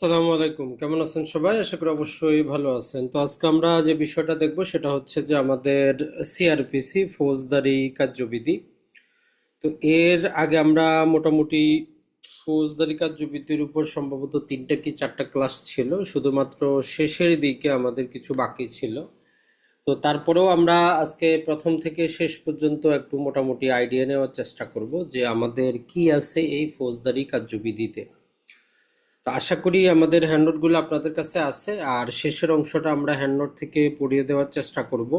সালামু আলাইকুম, কেমন আছেন সবাই? আশা করি অবশ্যই ভালো আছেন। তো আজকে আমরা যে বিষয়টা দেখব সেটা হচ্ছে যে আমাদের সিআরপিসি ফৌজদারি কার্যবিধি। তো এর আগে আমরা মোটামুটি ফৌজদারি কার্যবিধির উপর সম্ভবত তিনটা কি চারটা ক্লাস ছিল, শুধুমাত্র শেষের দিকে আমাদের কিছু বাকি ছিল। তো তারপরেও আমরা আজকে প্রথম থেকে শেষ পর্যন্ত একটু মোটামুটি আইডিয়া নেওয়ার চেষ্টা করব যে আমাদের কি আছে এই ফৌজদারি কার্যবিধিতে। তো আশা করি আমাদের হ্যান্ডনোটগুলো আপনাদের কাছে আছে, আর শেষের অংশটা আমরা হ্যান্ডনোট থেকে পড়িয়ে দেওয়ার চেষ্টা করব।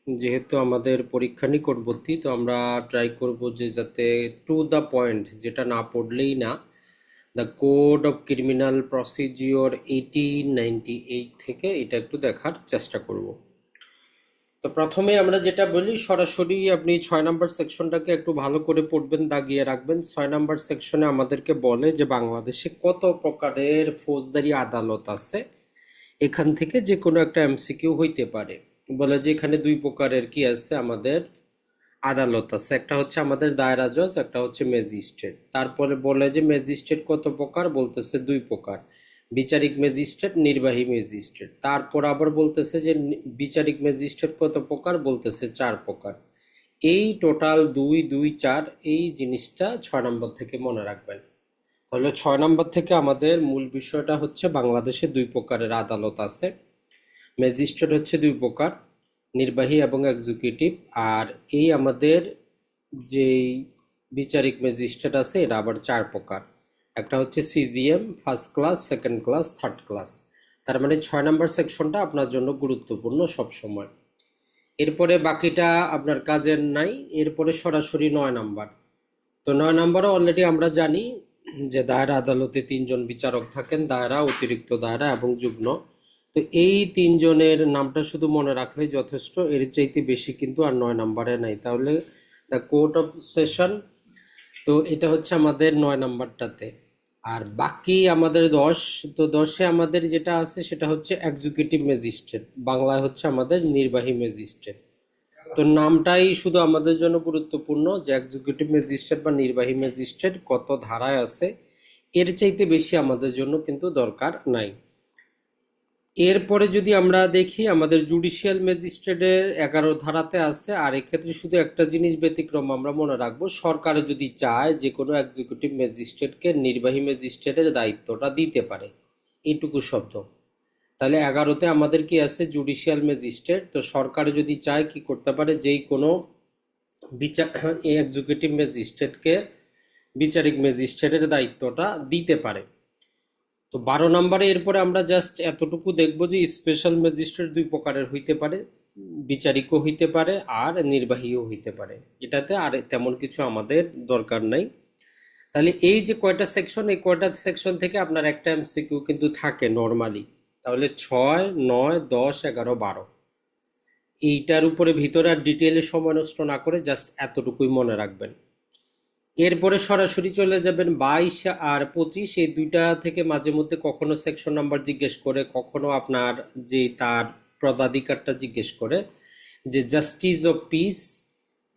যেহেতু আমাদের পরীক্ষা নিকটবর্তী, তো আমরা ট্রাই করব যে যাতে টু দ্য পয়েন্ট, যেটা না পড়লেই না, the code of criminal procedure 1898 থেকে এটা একটু দেখার চেষ্টা করব। তো প্রথমে আমরা যেটা বলি, সরাসরি আপনি 6 নম্বর সেকশনটাকে একটু ভালো করে পড়বেন, দাগিয়ে রাখবেন। 6 নম্বর সেকশনে আমাদেরকে বলে যে বাংলাদেশে কত প্রকারের ফৌজদারি আদালত আছে, এখান থেকে যে কোনো একটা এমসিকিউ হইতে পারে। বলে যে এখানে দুই প্রকারের কি আছে, আমাদের আদালত আছে। একটা হচ্ছে আমাদের দায়রা জজ, একটা হচ্ছে ম্যাজিস্ট্রেট। তারপরে বলে যে ম্যাজিস্ট্রেট কত প্রকার, বলতেছে দুই প্রকার, বিচারিক ম্যাজিস্ট্রেট, নির্বাহী ম্যাজিস্ট্রেট। তারপর আবার বলতেছে যে বিচারিক ম্যাজিস্ট্রেট কত প্রকার, বলতেছে চার প্রকার। এই টোটাল দুই দুই চার, এই জিনিসটা 6 নম্বর থেকে মনে রাখবেন। তাহলে 6 নম্বর থেকে আমাদের মূল বিষয়টা হচ্ছে বাংলাদেশে দুই প্রকারের আদালত আছে। ম্যাজিস্ট্রেট হচ্ছে দুই প্রকার, নির্বাহী এবং এক্সিকিউটিভ। আর এই আমাদের যেই বিচারিক ম্যাজিস্ট্রেট আছে এরা আবার চার প্রকার। একটা হচ্ছে CGM, first class, second class, third class. তার মানে 6 নম্বর সেকশনটা আপনার জন্য গুরুত্বপূর্ণ সব সময়। এরপরে বাকিটা আপনার কাজের নাই। এরপরে সরাসরি 9 নম্বর। তো 9 নম্বরে অলরেডি আমরা জানি যে দায়রা আদালতে তিনজন বিচারক থাকেন, দায়রা, অতিরিক্ত দায়রা এবং যুগ্ম। তো এই তিনজনের নামটা শুধু মনে রাখলেই যথেষ্ট, এর চাইতে বেশি কিন্তু আর 9 নম্বরে নাই। তাহলে দ্য কোর্ট অফ সেশন, তো এটা হচ্ছে আমাদের 9 নম্বরটাতে। আর বাকি আমাদের 10। তো 10-এ আমাদের যেটা আছে সেটা হচ্ছে এক্সিকিউটিভ ম্যাজিস্ট্রেট, বাংলায় হচ্ছে আমাদের নির্বাহী ম্যাজিস্ট্রেট। তো নামটাই শুধু আমাদের জন্য গুরুত্বপূর্ণ যে এক্সিকিউটিভ ম্যাজিস্ট্রেট বা নির্বাহী ম্যাজিস্ট্রেট কত ধারায় আছে, এর চাইতে বেশি আমাদের জন্য কিন্তু দরকার নাই। এরপরে যদি আমরা দেখি, আমাদের জুডিশিয়াল ম্যাজিস্ট্রেটের 11 ধারাতে আছে। আর এক্ষেত্রে শুধু একটা জিনিস ব্যতিক্রম আমরা মনে রাখবো, সরকার যদি চায় যে কোনো এক্সিকিউটিভ ম্যাজিস্ট্রেটকে নির্বাহী ম্যাজিস্ট্রেটের দায়িত্বটা দিতে পারে, এইটুকু শব্দ। তাহলে 11-তে আমাদের কি আছে, জুডিশিয়াল ম্যাজিস্ট্রেট। তো সরকার যদি চায় কি করতে পারে, যেই কোনো বিচার এক্সিকিউটিভ ম্যাজিস্ট্রেটকে বিচারিক ম্যাজিস্ট্রেটের দায়িত্বটা দিতে পারে। তো 12 নম্বরে এরপরে আমরা জাস্ট এতটুকু দেখব যে স্পেশাল ম্যাজিস্ট্রেট দুই প্রকারের হইতে পারে, বিচারিকও হইতে পারে আর নির্বাহীও হইতে পারে। এটাতে আর তেমন কিছু আমাদের দরকার নাই। তাহলে এই যে কয়টা সেকশন, এই কয়টা সেকশন থেকে আপনার একটা এমসিকিউ কিন্তু থাকে নর্মালি। তাহলে 6, 9, 10, 11, 12, এইটার উপরে ভিতরে আর ডিটেলে সময় নষ্ট না করে জাস্ট এতটুকুই মনে রাখবেন। এরপরে সরাসরি চলে যাবেন 22 আর 25। এই দুইটা থেকে মাঝে মধ্যে কখনো সেকশন নাম্বার জিজ্ঞেস করে, কখনো আপনার যে তার পদাধিকারটা জিজ্ঞেস করে। যে জাস্টিস অফ পিস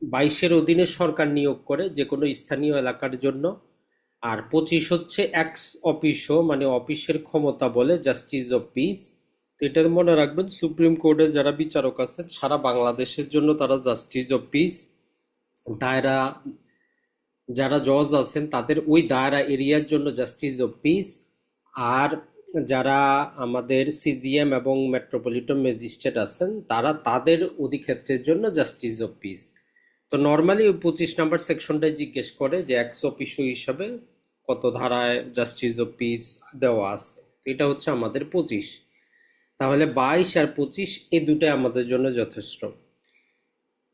22-এর অধীনে সরকার নিয়োগ করে যে কোনো স্থানীয় এলাকার জন্য। আর 25 হচ্ছে এক্স অফিসও, মানে অফিসের ক্ষমতা বলে জাস্টিস অফ পিস। তো এটা মনে রাখবেন, সুপ্রিম কোর্টে যারা বিচারক আছেন সারা বাংলাদেশের জন্য তারা জাস্টিস অফ পিস। দায়রা যারা জজ আছেন তাদের ওই দায়রা এরিয়ার জন্য জাস্টিস অফ পিস। আর যারা আমাদের সিজিএম এবং মেট্রোপলিটন ম্যাজিস্ট্রেট আছেন তারা তাদের অধিক্ষেত্রের জন্য জাস্টিস অফ পিস। তো নর্মালি ওই 25 নম্বর সেকশনটাই জিজ্ঞেস করে যে এক্স অফিসিও হিসাবে কত ধারায় জাস্টিস অফ পিস দেওয়া আছে। তো এটা হচ্ছে আমাদের 25। তাহলে 22 আর 25 এই দুটাই আমাদের জন্য যথেষ্ট।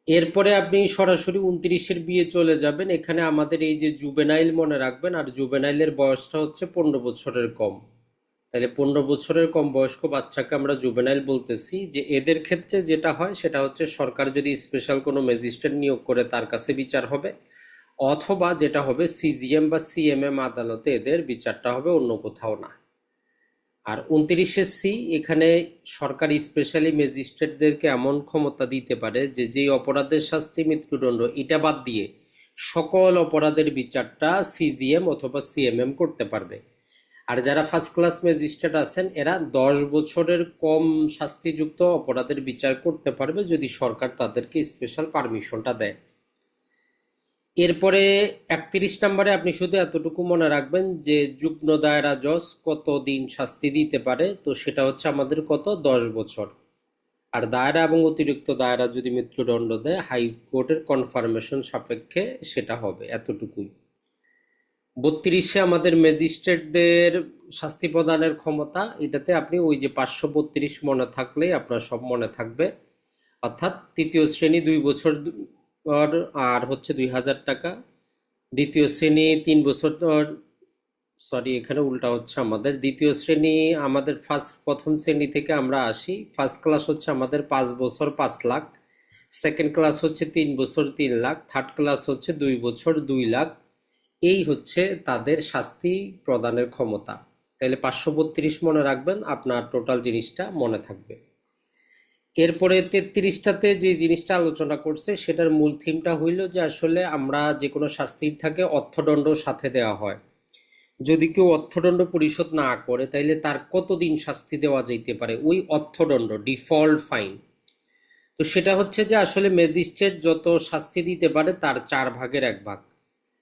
এরপরে আপনি সরাসরি 29-এর বিয়ে চলে যাবেন। এখানে আমাদের এই যে জুবেনাইল মনে রাখবেন, আর জুবেনাইলের বয়সটা হচ্ছে 15 বছরের কম। তাহলে 15 বছরের কম বয়স্ক বাচ্চাকে আমরা জুবেনাইল বলতেছি। যে এদের ক্ষেত্রে যেটা হয় সেটা হচ্ছে সরকার যদি স্পেশাল কোনো ম্যাজিস্ট্রেট নিয়োগ করে তার কাছে বিচার হবে, অথবা যেটা হবে সিজিএম বা সিএমএম আদালতে এদের বিচারটা হবে, অন্য কোথাও না। আর 29-এ সি, এখানে সরকার স্পেশালি ম্যাজিস্ট্রেটদেরকে এমন ক্ষমতা দিতে পারে যে যেই অপরাধের শাস্তি মৃত্যুদণ্ড, এটা বাদ দিয়ে সকল অপরাধের বিচারটা সিজিএম অথবা সিএমএম করতে পারবে। আর যারা ফার্স্ট ক্লাস ম্যাজিস্ট্রেট আছেন এরা 10 বছরের কম শাস্তিযুক্ত অপরাধের বিচার করতে পারবে যদি সরকার তাদেরকে স্পেশাল পারমিশনটা দেয়। এরপরে 31 নম্বরে আপনি শুধু এতটুকু মনে রাখবেন যে যুগ্ম দায়রা জজ কতদিন শাস্তি দিতে পারে, তো সেটা হচ্ছে আমাদের কত, 10 বছর। আর দায়রা এবং অতিরিক্ত দায়রা যদি মৃত্যুদণ্ড দেয় হাইকোর্টের কনফার্মেশন সাপেক্ষে সেটা হবে, এতটুকুই। 32-এ আমাদের ম্যাজিস্ট্রেটদের শাস্তি প্রদানের ক্ষমতা, এটাতে আপনি ওই যে 532 মনে থাকলেই আপনার সব মনে থাকবে। অর্থাৎ তৃতীয় শ্রেণী 2 বছর আর হচ্ছে 2000 টাকা, দ্বিতীয় শ্রেণী 3 বছর, সরি এখানে উল্টা হচ্ছে আমাদের, দ্বিতীয় শ্রেণী আমাদের প্রথম শ্রেণী থেকে আমরা আসি, ফার্স্ট ক্লাস হচ্ছে আমাদের 5 বছর 5 লাখ, সেকেন্ড ক্লাস হচ্ছে 3 বছর 3 লাখ, থার্ড ক্লাস হচ্ছে 2 বছর 2 লাখ। এই হচ্ছে তাদের শাস্তি প্রদানের ক্ষমতা। তাহলে 532 মনে রাখবেন, আপনার টোটাল জিনিসটা মনে থাকবে। এরপরে 33টাতে যে জিনিসটা আলোচনা করছে সেটার মূল থিমটা হইল যে আসলে আমরা যে কোনো শাস্তির থাকে অর্থদণ্ড সাথে দেওয়া হয়। যদি কেউ অর্থদণ্ড পরিশোধ না করে তাইলে তার কতদিন শাস্তি দেওয়া যাইতে পারে, ওই অর্থদণ্ড ডিফল্ট ফাইন। তো সেটা হচ্ছে যে আসলে ম্যাজিস্ট্রেট যত শাস্তি দিতে পারে তার 4/1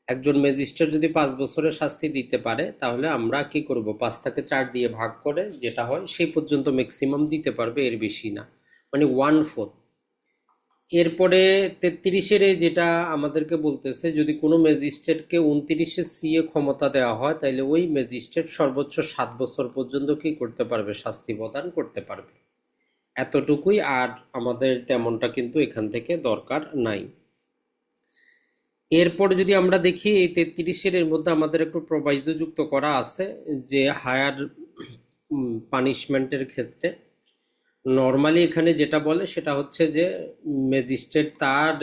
একজন ম্যাজিস্ট্রেট যদি 5 বছরের শাস্তি দিতে পারে তাহলে আমরা কি করব, 5টাকে 4 দিয়ে ভাগ করে যেটা হয় সেই পর্যন্ত ম্যাক্সিমাম দিতে পারবে, এর বেশি না, মানে 1/4। এরপরে 33-এর যেটা আমাদেরকে বলতেছে যদি কোনো ম্যাজিস্ট্রেটকে 29-এ সিএ ক্ষমতা দেওয়া হয় তাহলে ওই ম্যাজিস্ট্রেট সর্বোচ্চ 7 বছর পর্যন্ত কি করতে পারবে, শাস্তি প্রদান করতে পারবে। এতটুকুই, আর আমাদের তেমনটা কিন্তু এখান থেকে দরকার নাই। এরপর যদি আমরা দেখি এই 33-এর মধ্যে আমাদের একটু প্রভাইজো যুক্ত করা আছে যে হায়ার পানিশমেন্টের ক্ষেত্রে নর্মালি এখানে যেটা বলে সেটা হচ্ছে যে ম্যাজিস্ট্রেট তার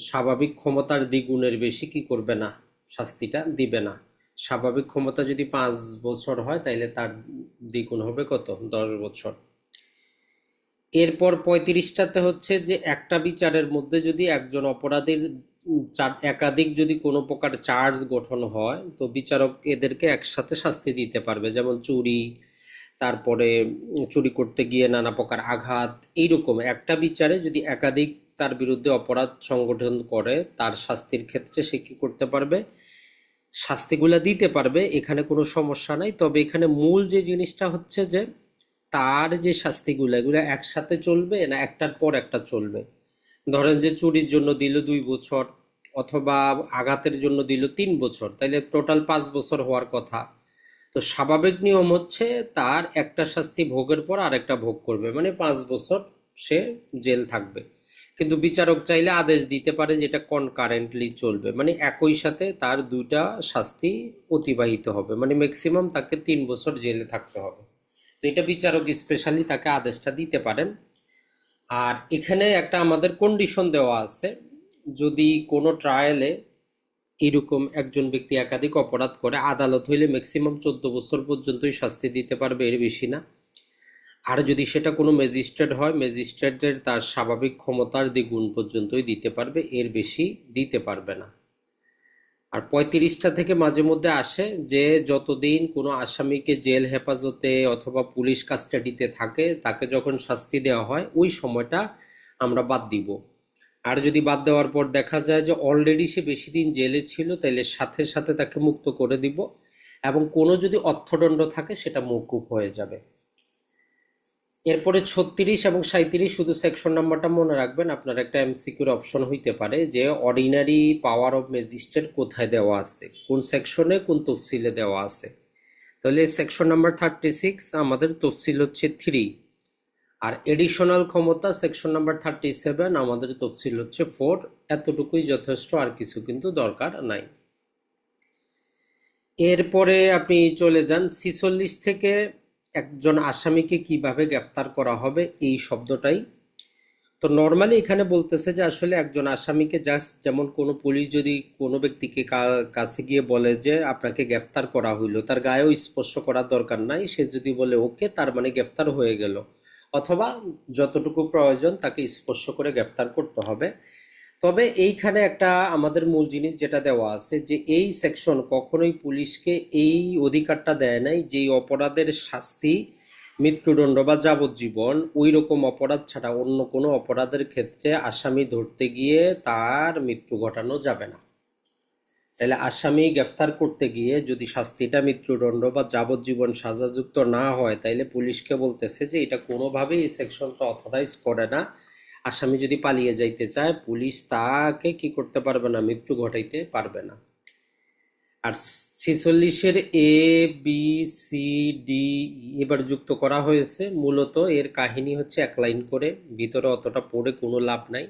স্বাভাবিক ক্ষমতার দ্বিগুণের বেশি কি করবে না, শাস্তিটা দিবে না। স্বাভাবিক ক্ষমতা যদি 5 বছর হয় তাহলে তার দ্বিগুণ হবে কত, 10 বছর। এরপর 35টাতে হচ্ছে যে একটা বিচারের মধ্যে যদি একজন অপরাধীর একাধিক যদি কোনো প্রকার চার্জ গঠন হয় তো বিচারক এদেরকে একসাথে শাস্তি দিতে পারবে, যেমন চুরি, তারপরে চুরি করতে গিয়ে নানা প্রকার আঘাত, এইরকম একটা বিচারে যদি একাধিক তার বিরুদ্ধে অপরাধ সংগঠন করে তার শাস্তির ক্ষেত্রে সে কি করতে পারবে, শাস্তিগুলা দিতে পারবে, এখানে কোনো সমস্যা নাই। তবে এখানে মূল যে জিনিসটা হচ্ছে যে তার যে শাস্তিগুলো এগুলো একসাথে চলবে না একটার পর একটা চলবে। ধরেন যে চুরির জন্য দিল 2 বছর অথবা আঘাতের জন্য দিল 3 বছর, তাইলে টোটাল 5 বছর হওয়ার কথা। তো স্বাভাবিক নিয়ম হচ্ছে তার একটা শাস্তি ভোগের পর আরেকটা ভোগ করবে, মানে 5 বছর সে জেল থাকবে। কিন্তু বিচারক চাইলে আদেশ দিতে পারে যেটা কনকারেন্টলি চলবে, মানে একই সাথে তার 2টা শাস্তি অতিবাহিত হবে, মানে ম্যাক্সিমাম তাকে 3 বছর জেলে থাকতে হবে। তো এটা বিচারক স্পেশালি তাকে আদেশটা দিতে পারেন। আর এখানে একটা আমাদের কন্ডিশন দেওয়া আছে, যদি কোনো ট্রায়ালে এরকম একজন ব্যক্তি একাধিক অপরাধ করে আদালত হইলে ম্যাক্সিমাম 14 বছর পর্যন্তই শাস্তি দিতে পারবে, এর বেশি না। আর যদি সেটা কোনো ম্যাজিস্ট্রেট হয় ম্যাজিস্ট্রেটের তার স্বাভাবিক ক্ষমতার দ্বিগুণ পর্যন্তই দিতে পারবে, এর বেশি দিতে পারবে না। আর 35টা থেকে মাঝে মধ্যে আসে যে যতদিন কোনো আসামিকে জেল হেফাজতে অথবা পুলিশ কাস্টাডিতে থাকে তাকে যখন শাস্তি দেওয়া হয় ওই সময়টা আমরা বাদ দিব। আর যদি বাদ দেওয়ার পর দেখা যায় যে অলরেডি সে বেশি দিন জেলে ছিল তাহলে সাথে সাথে তাকে মুক্ত করে দিব, এবং কোনো যদি অর্থদণ্ড থাকে সেটা মওকুফ হয়ে যাবে। এরপরে 36 এবং 37 শুধু সেকশন নাম্বারটা মনে রাখবেন, আপনার একটা এমসিকিউর অপশন হইতে পারে যে অর্ডিনারি পাওয়ার অফ ম্যাজিস্ট্রেট কোথায় দেওয়া আছে, কোন সেকশনে কোন তফসিলে দেওয়া আছে। তাহলে সেকশন নাম্বার 36 আমাদের তফসিল হচ্ছে 3, আর এডিশনাল ক্ষমতা সেকশন নাম্বার 37 আমাদের তফসিল হচ্ছে 4। এতটুকুই যথেষ্ট, আর কিছু কিন্তু দরকার নাই। এরপরে আপনি চলে যান 46 থেকে একজন আসামিকে কিভাবে গ্রেফতার করা হবে এই শব্দটাই। তো নর্মালি এখানে বলতেছে যে আসলে একজন আসামিকে জাস্ট যেমন কোনো পুলিশ যদি কোনো ব্যক্তিকে কাছে গিয়ে বলে যে আপনাকে গ্রেফতার করা হইলো, তার গায়েও স্পর্শ করার দরকার নাই, সে যদি বলে ওকে তার মানে গ্রেফতার হয়ে গেল, অথবা যতটুকু প্রয়োজন তাকে স্পর্শ করে গ্রেফতার করতে হবে। তবে এইখানে একটা আমাদের মূল জিনিস যেটা দেওয়া আছে যে এই সেকশন কখনোই পুলিশকে এই অধিকারটা দেয় নাই যে এই অপরাধের শাস্তি মৃত্যুদণ্ড বা যাবজ্জীবন ওই রকম অপরাধ ছাড়া অন্য কোনো অপরাধের ক্ষেত্রে আসামি ধরতে গিয়ে তার মৃত্যু ঘটানো যাবে না। তাহলে আসামি গ্রেফতার করতে গিয়ে যদি শাস্তিটা মৃত্যুদণ্ড বা যাবজ্জীবন সাজাযুক্ত না হয়, তাইলে পুলিশকে বলতেছে যে এটা কোনোভাবেই এই সেকশনটা অথরাইজ করে না। আসামি যদি পালিয়ে যাইতে চায়, পুলিশ তাকে কি করতে পারবে না, মৃত্যু ঘটাইতে পারবে না। আর 46-এর এ বি সি ডি এবার যুক্ত করা হয়েছে। মূলত এর কাহিনী হচ্ছে এক লাইন করে, ভিতরে অতটা পড়ে কোনো লাভ নাই।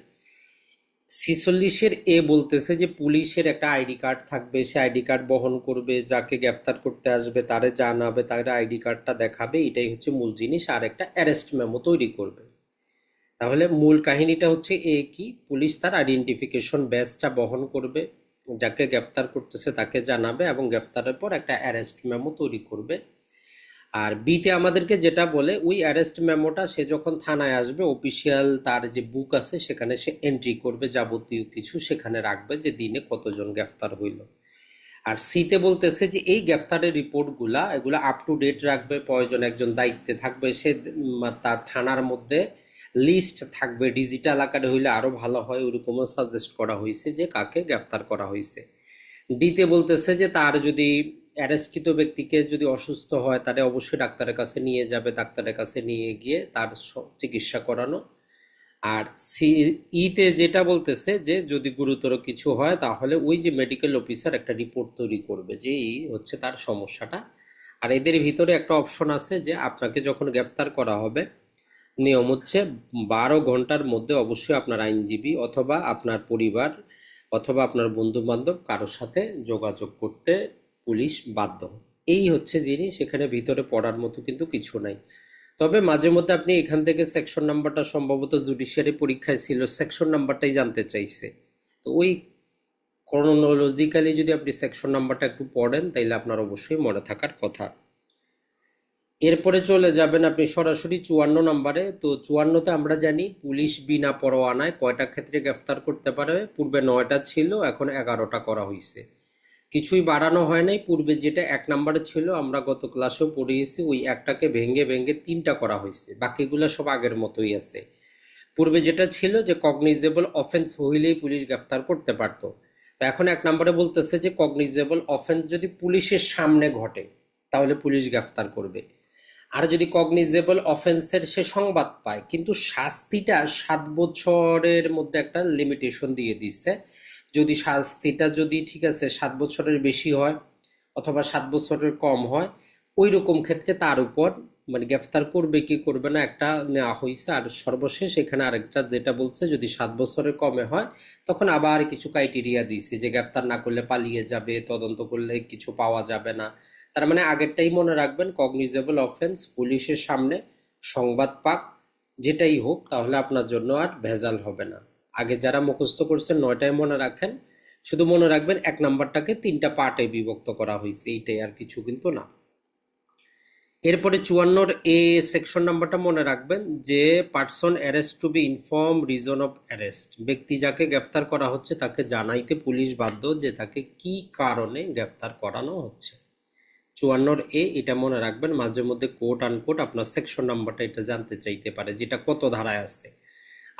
46-এর এ বলতেছে যে পুলিশের একটা আইডি কার্ড থাকবে, সে আইডি কার্ড বহন করবে, যাকে গ্রেফতার করতে আসবে তারে জানাবে, তার আইডি কার্ডটা দেখাবে, এটাই হচ্ছে মূল জিনিস। আর একটা অ্যারেস্ট মেমো তৈরি করবে। তাহলে মূল কাহিনীটা হচ্ছে কি, পুলিশ তার আইডেন্টিফিকেশন ব্যাজটা বহন করবে, যাকে গ্রেফতার করতেছে তাকে জানাবে এবং গ্রেফতারের পর একটা অ্যারেস্ট মেমো তৈরি করবে। আর বিতে আমাদেরকে যেটা বলে, ওই অ্যারেস্ট মেমোটা সে যখন থানায় আসবে, অফিসিয়াল তার যে বুক আছে সেখানে সে এন্ট্রি করবে, যাবতীয় কিছু সেখানে রাখবে যে দিনে কতজন গ্রেফতার হইল। আর সিতে বলতেছে যে এই গ্রেফতারের রিপোর্টগুলা এগুলো আপ টু ডেট রাখবে, প্রয়োজন একজন দায়িত্বে থাকবে, সে তার থানার মধ্যে লিস্ট থাকবে, ডিজিটাল আকারে হইলে আরো ভালো হয়, ওরকমও সাজেস্ট করা হয়েছে যে কাকে গ্রেফতার করা হয়েছে। ডিতে বলতেছে যে তার যদি অ্যারেস্টকৃত ব্যক্তিকে যদি অসুস্থ হয়, তারে অবশ্যই ডাক্তারের কাছে নিয়ে যাবে, ডাক্তারের কাছে নিয়ে গিয়ে তার চিকিৎসা করানো। আর সি ইতে যেটা বলতেছে যে যদি গুরুতর কিছু হয় তাহলে ওই যে মেডিকেল অফিসার একটা রিপোর্ট তৈরি করবে যে এই হচ্ছে তার সমস্যাটা। আর এদের ভিতরে একটা অপশন আছে যে আপনাকে যখন গ্রেফতার করা হবে, নিয়ম হচ্ছে 12 ঘন্টার মধ্যে অবশ্যই আপনার আইনজীবী অথবা আপনার পরিবার অথবা আপনার বন্ধু বান্ধব কারোর সাথে যোগাযোগ করতে পুলিশ বাধ্য। এই হচ্ছে জিনিস, এখানে ভিতরে পড়ার মতো কিন্তু কিছু নাই। তবে মাঝে মধ্যে আপনি এখান থেকে সেকশন নাম্বারটা, সম্ভবত জুডিশিয়ারি পরীক্ষায় ছিল, সেকশন নাম্বারটাই জানতে চাইছে। তো ওই ক্রনোলজিক্যালি যদি আপনি সেকশন নাম্বারটা একটু পড়েন তাইলে আপনার অবশ্যই মনে থাকার কথা। এরপরে চলে যাবেন আপনি সরাসরি 54 নম্বরে। তো 54তে আমরা জানি পুলিশ বিনা পরোয়ানায় কয়টা ক্ষেত্রে গ্রেফতার করতে পারে। পূর্বে 9টা ছিল, এখন 11টা করা হয়েছে, কিছুই বাড়ানো হয় নাই। পূর্বে যেটা 1 নম্বরে ছিল, আমরা গত ক্লাসেও পড়িয়েছি, ওই একটাকে ভেঙে ভেঙে 3টা করা হয়েছে, বাকিগুলো সব আগের মতোই আছে। পূর্বে যেটা ছিল যে কগনিজেবল অফেন্স হইলেই পুলিশ গ্রেফতার করতে পারতো, তো এখন 1 নম্বরে বলতেছে যে কগনিজেবল অফেন্স যদি পুলিশের সামনে ঘটে তাহলে পুলিশ গ্রেফতার করবে। আর যদি কগনিজেবল অফেন্সের সে সংবাদ পায়, কিন্তু শাস্তিটা 7 বছরের মধ্যে একটা লিমিটেশন দিয়ে দিচ্ছে। যদি শাস্তিটা যদি ঠিক আছে 7 বছরের বেশি হয় অথবা 7 বছরের কম হয়, ওই রকম ক্ষেত্রে তার উপর মানে গ্রেফতার করবে কি করবে না একটা নেওয়া হয়েছে। আর সর্বশেষ এখানে আরেকটা যেটা বলছে, যদি 7 বছরের কমে হয় তখন আবার কিছু ক্রাইটেরিয়া দিয়েছে যে গ্রেফতার না করলে পালিয়ে যাবে, তদন্ত করলে কিছু পাওয়া যাবে না। তার মানে আগেরটাই মনে রাখবেন, কগনিজেবল অফেন্স পুলিশের সামনে সংবাদ পাক যেটাই হোক, তাহলে আপনার জন্য আর ভেজাল হবে না। আগে যারা মুখস্থ করছেন 9টায় মনে রাখেন, শুধু মনে রাখবেন 1 নম্বরটাকে 3টা পার্টে বিভক্ত করা হয়েছে, এইটাই, আর কিছু কিন্তু না। এরপরে 54 এ সেকশন নাম্বারটা মনে রাখবেন যে person arrest to be inform reason of arrest, ব্যক্তি যাকে গ্রেফতার করা হচ্ছে তাকে জানাইতে পুলিশ বাধ্য যে তাকে কি কারণে গ্রেফতার করানো হচ্ছে। 54 এ এটা মনে রাখবেন, মাঝে মধ্যে কোট আনকোট আপনার সেকশন নাম্বারটা এটা জানতে চাইতে পারে, যেটা কত ধারায় আছে,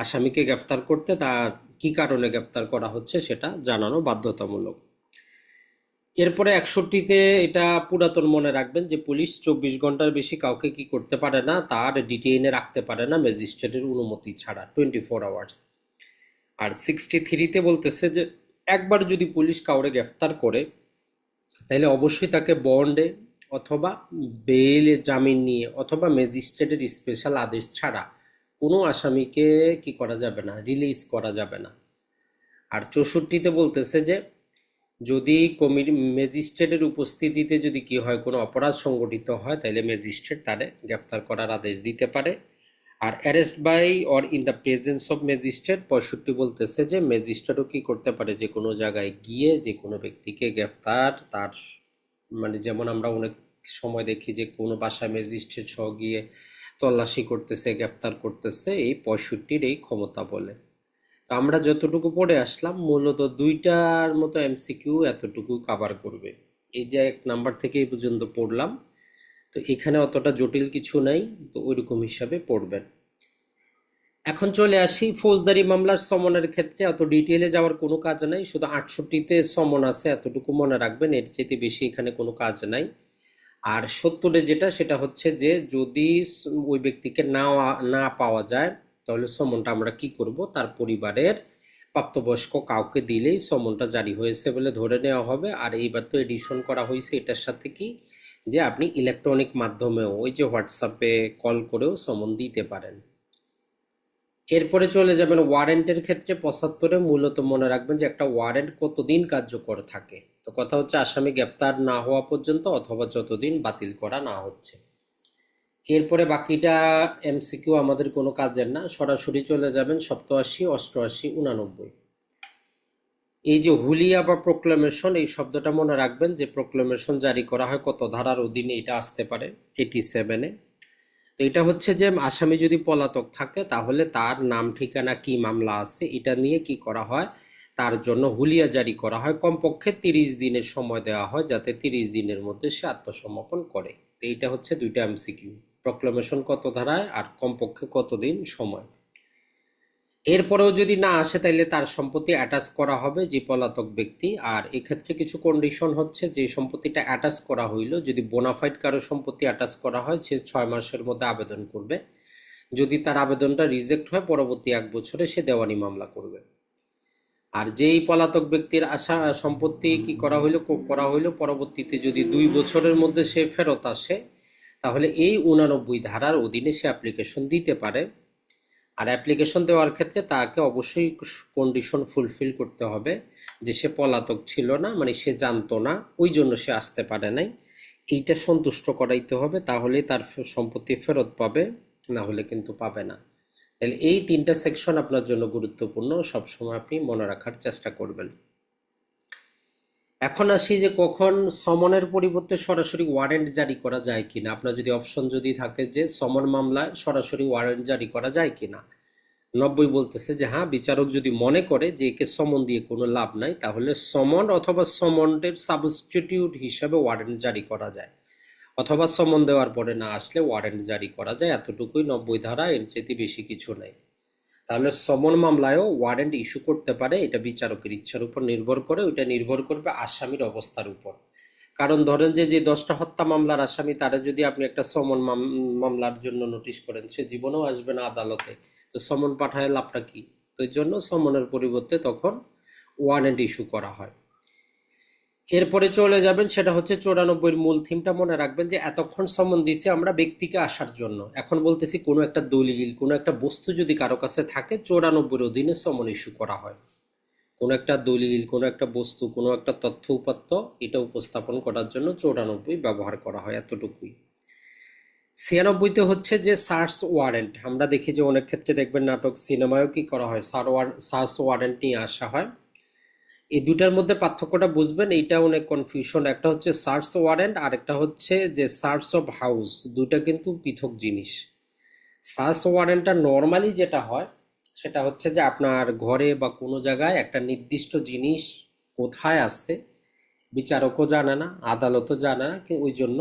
আসামিকে গ্রেফতার করতে তার কি কারণে গ্রেফতার করা হচ্ছে সেটা জানানো বাধ্যতামূলক। এরপরে 61তে এটা পুরাতন মনে রাখবেন যে পুলিশ 24 ঘন্টার বেশি কাউকে কি করতে পারে না, তার ডিটেইনে রাখতে পারে না ম্যাজিস্ট্রেটের অনুমতি ছাড়া, 24 আওয়ার্স। আর 63তে বলতেছে যে একবার যদি পুলিশ কাউরে গ্রেফতার করে তাহলে অবশ্যই তাকে বন্ডে অথবা বেইলে জামিন নিয়ে অথবা ম্যাজিস্ট্রেটের স্পেশাল আদেশ ছাড়া কোনো আসামিকে কি করা যাবে না, রিলিজ করা যাবে না। আর 64তে বলতেছে যে যদি কমিটি ম্যাজিস্ট্রেটের উপস্থিতিতে যদি কি হয় কোনো অপরাধ সংগঠিত হয় তাহলে ম্যাজিস্ট্রেট তারে গ্রেফতার করার আদেশ দিতে পারে। আর arrest by or in the presence of magistrate 65 বলতেছে যে ম্যাজিস্ট্রেটও কি করতে পারে, যে কোনো জায়গায় গিয়ে যে কোনো ব্যক্তিকে গ্রেফতার তার মানে যেমন আমরা অনেক সময় দেখি যে কোনো বাসায় ম্যাজিস্ট্রেট সহ গিয়ে তল্লাশি করতেছে, গ্রেফতার করতেছে, এই 65-র এই ক্ষমতা বলে। তো আমরা যতটুকু পড়ে আসলাম মূলত দুইটার মতো এমসিকিউ এতটুকু কভার করবে। এই যে 1 নাম্বার থেকে এই পর্যন্ত পড়লাম, তো এখানে অতটা জটিল কিছু নাই, তো ওইরকম হিসাবে পড়বেন। এখন চলে আসি ফৌজদারি মামলার সমনের ক্ষেত্রে। অত ডিটেলে যাওয়ার কোনো কাজ নাই, শুধু 68তে সমন আছে এতটুকু মনে রাখবেন, এর চেয়ে বেশি এখানে কোনো কাজ নাই। আর 70-এ যেটা, সেটা হচ্ছে যে যদি ওই ব্যক্তিকে না পাওয়া যায়, তাহলে সমনটা আমরা কি করব, তার পরিবারের প্রাপ্তবয়স্ক কাউকে দিলেই সমনটা জারি হয়েছে বলে ধরে নেওয়া হবে। আর এইবার তো এডিশন করা হয়েছে এটার সাথে কি, যে আপনি ইলেকট্রনিক মাধ্যমেও ওই যে হোয়াটসঅ্যাপে কল করেও সমন দিতে পারেন। এরপরে চলে যাবেন ওয়ারেন্টের ক্ষেত্রে। 75-এ মূলত মনে রাখবেন যে একটা ওয়ারেন্ট কতদিন কার্যকর থাকে। তো কথা হচ্ছে আসামি গ্রেপ্তার না হওয়া পর্যন্ত অথবা যতদিন বাতিল করা না হচ্ছে। এরপরে বাকিটা এমসিকিউ আমাদের কোনো কাজের না, সরাসরি চলে যাবেন 87, 88, 89। এই যে হুলিয়া বা প্রোক্লামেশন, এই শব্দটা মনে রাখবেন যে প্রোক্লামেশন জারি করা হয় কত ধারার অধীনে, এটা আসতে পারে 87-এ। তো এটা হচ্ছে যে আসামি যদি পলাতক থাকে তাহলে তার নাম ঠিকানা কি মামলা আছে এটা নিয়ে কি করা হয়, তার জন্য হুলিয়া জারি করা হয়। কমপক্ষে 30 দিনের সময় দেওয়া হয় যাতে 30 দিনের মধ্যে সে আত্মসমর্পণ করে। তো এইটা হচ্ছে দুইটা এমসিকিউ, প্রোক্লামেশন কত ধারায় আর কমপক্ষে কতদিন সময়। এরপরেও যদি না আসে তাইলে তার সম্পত্তি অ্যাটাচ করা হবে যে পলাতক ব্যক্তি। আর এক্ষেত্রে কিছু কন্ডিশন হচ্ছে, যে সম্পত্তিটা অ্যাটাচ করা হইল, যদি বোনাফাইড কারো সম্পত্তি অ্যাটাচ করা হয় সে 6 মাসের মধ্যে আবেদন করবে। যদি তার আবেদনটা রিজেক্ট হয় পরবর্তী 1 বছরে সে দেওয়ানি মামলা করবে। আর যেই পলাতক ব্যক্তির আশা সম্পত্তি কি করা হইলো পরবর্তীতে যদি 2 বছরের মধ্যে সে ফেরত আসে, তাহলে এই 89 ধারার অধীনে সে অ্যাপ্লিকেশন দিতে পারে। আর অ্যাপ্লিকেশন দেওয়ার ক্ষেত্রে তাকে অবশ্যই কন্ডিশন ফুলফিল করতে হবে, যে সে পলাতক ছিল না, মানে সে জানতো না, ওই জন্য সে আসতে পারে নাই, এইটা সন্তুষ্ট করাইতে হবে, তাহলে তার সম্পত্তি ফেরত পাবে, না হলে কিন্তু পাবে না। তাহলে এই 3টা সেকশন আপনার জন্য গুরুত্বপূর্ণ, সবসময় আপনি মনে রাখার চেষ্টা করবেন। এখন আসি যে কখন সমনের পরিবর্তে সরাসরি ওয়ারেন্ট জারি করা যায় কিনা। আপনার যদি অপশন যদি থাকে যে সমন মামলায় সরাসরি ওয়ারেন্ট জারি করা যায় কিনা, 90 বলতেছে যে হ্যাঁ, বিচারক যদি মনে করে যে একে সমন দিয়ে কোনো লাভ নাই, তাহলে সমন অথবা সমনের সাবস্টিটিউট হিসাবে ওয়ারেন্ট জারি করা যায়, অথবা সমন দেওয়ার পরে না আসলে ওয়ারেন্ট জারি করা যায়। এতটুকুই 90 ধারা, এর চেয়ে বেশি কিছু নাই। তাহলে সমন মামলায়ও ওয়ারেন্ট ইস্যু করতে পারে, এটা বিচারকের ইচ্ছার উপর নির্ভর করে, ওইটা নির্ভর করবে আসামির অবস্থার উপর। কারণ ধরেন যে 10টা হত্যা মামলার আসামি, তারা যদি আপনি একটা সমন মামলার জন্য নোটিশ করেন, সে জীবনেও আসবে না আদালতে, তো সমন পাঠায় লাভটা কি? তো এই জন্য সমনের পরিবর্তে তখন ওয়ারেন্ট ইস্যু করা হয়। এরপরে চলে যাবেন, সেটা হচ্ছে 94-এর মূল থিমটা মনে রাখবেন, যে এতক্ষণ সমন দিয়েছি আমরা ব্যক্তিকে আসার জন্য, এখন বলতেছি কোনো একটা দলিল, কোনো একটা বস্তু যদি কারো কাছে থাকে 94-এর অধীনে সমন ইস্যু করা হয়। কোনো একটা দলিল, কোনো একটা বস্তু, কোনো একটা তথ্য উপাত্ত, এটা উপস্থাপন করার জন্য 94 ব্যবহার করা হয়, এতটুকুই। 96-তে হচ্ছে যে সার্চ ওয়ারেন্ট। আমরা দেখি যে অনেক ক্ষেত্রে দেখবেন নাটক সিনেমায়ও কি করা হয়, সার্চ ওয়ারেন্ট নিয়ে আসা হয়। এই দুটার মধ্যে পার্থক্যটা বুঝবেন, এইটা অনেক কনফিউশন। একটা হচ্ছে সার্চ ওয়ারেন্ট আর একটা হচ্ছে যে সার্চ অফ হাউস, দুটা কিন্তু পৃথক জিনিস। সার্চ ওয়ারেন্টটা নর্মালি যেটা হয় সেটা হচ্ছে যে আপনার ঘরে বা কোনো জায়গায় একটা নির্দিষ্ট জিনিস কোথায় আছে বিচারকও জানে না, আদালতও জানে না, ওই জন্য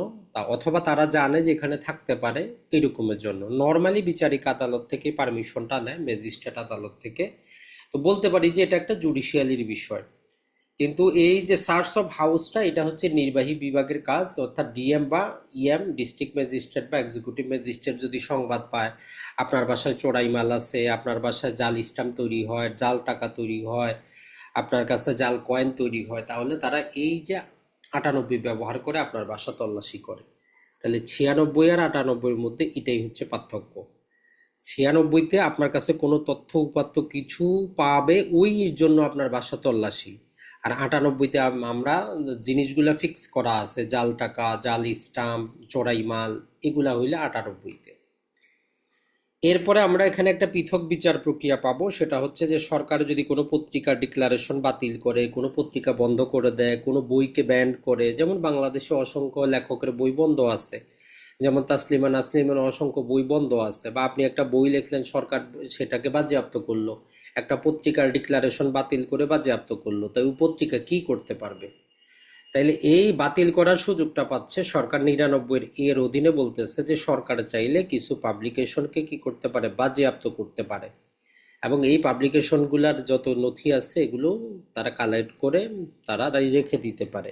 অথবা তারা জানে যে এখানে থাকতে পারে, এরকমের জন্য নর্মালি বিচারিক আদালত থেকে পারমিশনটা নেয়, ম্যাজিস্ট্রেট আদালত থেকে। তো বলতে পারি যে এটা একটা জুডিশিয়ালির বিষয়। কিন্তু এই যে সার্চ অফ হাউসটা, এটা হচ্ছে নির্বাহী বিভাগের কাজ, অর্থাৎ ডিএম বা ইএম, ডিস্ট্রিক্ট ম্যাজিস্ট্রেট বা এক্সিকিউটিভ ম্যাজিস্ট্রেট যদি সংবাদ পায় আপনার বাসায় চোরাই মাল আছে, আপনার বাসায় জাল স্ট্যাম্প তৈরি হয়, জাল টাকা তৈরি হয়, আপনার কাছে জাল কয়েন তৈরি হয়, তাহলে তারা এই যে 98 ব্যবহার করে আপনার বাসা তল্লাশি করে। তাহলে 96 আর 98-এর মধ্যে এটাই হচ্ছে পার্থক্য। 96-তে আপনার কাছে কোনো তথ্য উপাত্ত কিছু পাবে, ওই জন্য আপনার বাসা তল্লাশি। আর 98-তে আমরা জিনিসগুলা ফিক্স করা আছে, জাল টাকা, জাল স্টাম্প, চোরাই মাল, এগুলা হইলে 98-তে। এরপরে আমরা এখানে একটা পৃথক বিচার প্রক্রিয়া পাবো, সেটা হচ্ছে যে সরকার যদি কোনো পত্রিকার ডিক্লারেশন বাতিল করে, কোনো পত্রিকা বন্ধ করে দেয়, কোনো বইকে ব্যান করে, যেমন বাংলাদেশে অসংখ্য লেখকের বই বন্ধ আছে, যেমন তাসলিমা নাসলিমের অসংখ্য বই বন্ধ আছে, বা আপনি একটা বই লিখলেন, সরকার সেটাকে বাজেয়াপ্ত করলো, একটা পত্রিকার ডিক্লারেশন বাতিল করে বাজেয়াপ্ত করলো, তাই ওই পত্রিকা কি করতে পারবে? তাইলে এই বাতিল করার সুযোগটা পাচ্ছে সরকার 99 এর অধীনে। বলতেছে যে সরকার চাইলে কিছু পাবলিকেশনকে কি করতে পারে, বাজেয়াপ্ত করতে পারে, এবং এই পাবলিকেশনগুলোর যত নথি আছে এগুলো তারা কালেক্ট করে তারা রেখে দিতে পারে।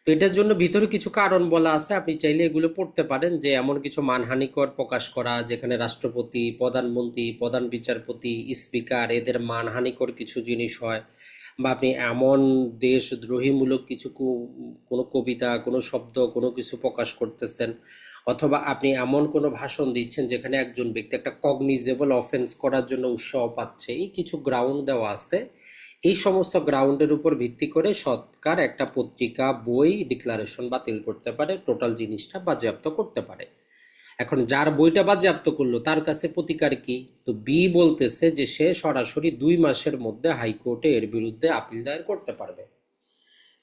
তো এটার জন্য ভিতরে কিছু কারণ বলা আছে, আপনি চাইলে এগুলো পড়তে পারেন, যে এমন কিছু মানহানিকর প্রকাশ করা যেখানে রাষ্ট্রপতি, প্রধানমন্ত্রী, প্রধান বিচারপতি, স্পিকার এদের মানহানিকর কিছু জিনিস হয়, বা আপনি এমন দেশদ্রোহীমূলক কিছু কোনো কবিতা, কোনো শব্দ, কোনো কিছু প্রকাশ করতেছেন, অথবা আপনি এমন কোনো ভাষণ দিচ্ছেন যেখানে একজন ব্যক্তি একটা কগনিজেবল অফেন্স করার জন্য উৎসাহ পাচ্ছে, এই কিছু গ্রাউন্ড দেওয়া আছে। এই সমস্ত গ্রাউন্ডের উপর ভিত্তি করে সরকার একটা পত্রিকা, বই ডিক্লারেশন বাতিল করতে পারে, টোটাল জিনিসটা বাজেয়াপ্ত করতে পারে। এখন যার বইটা বাজেয়াপ্ত করলো তার কাছে প্রতিকার কি? তো বি বলতেছে যে সে সরাসরি 2 মাসের মধ্যে হাইকোর্টে এর বিরুদ্ধে আপিল দায়ের করতে পারবে।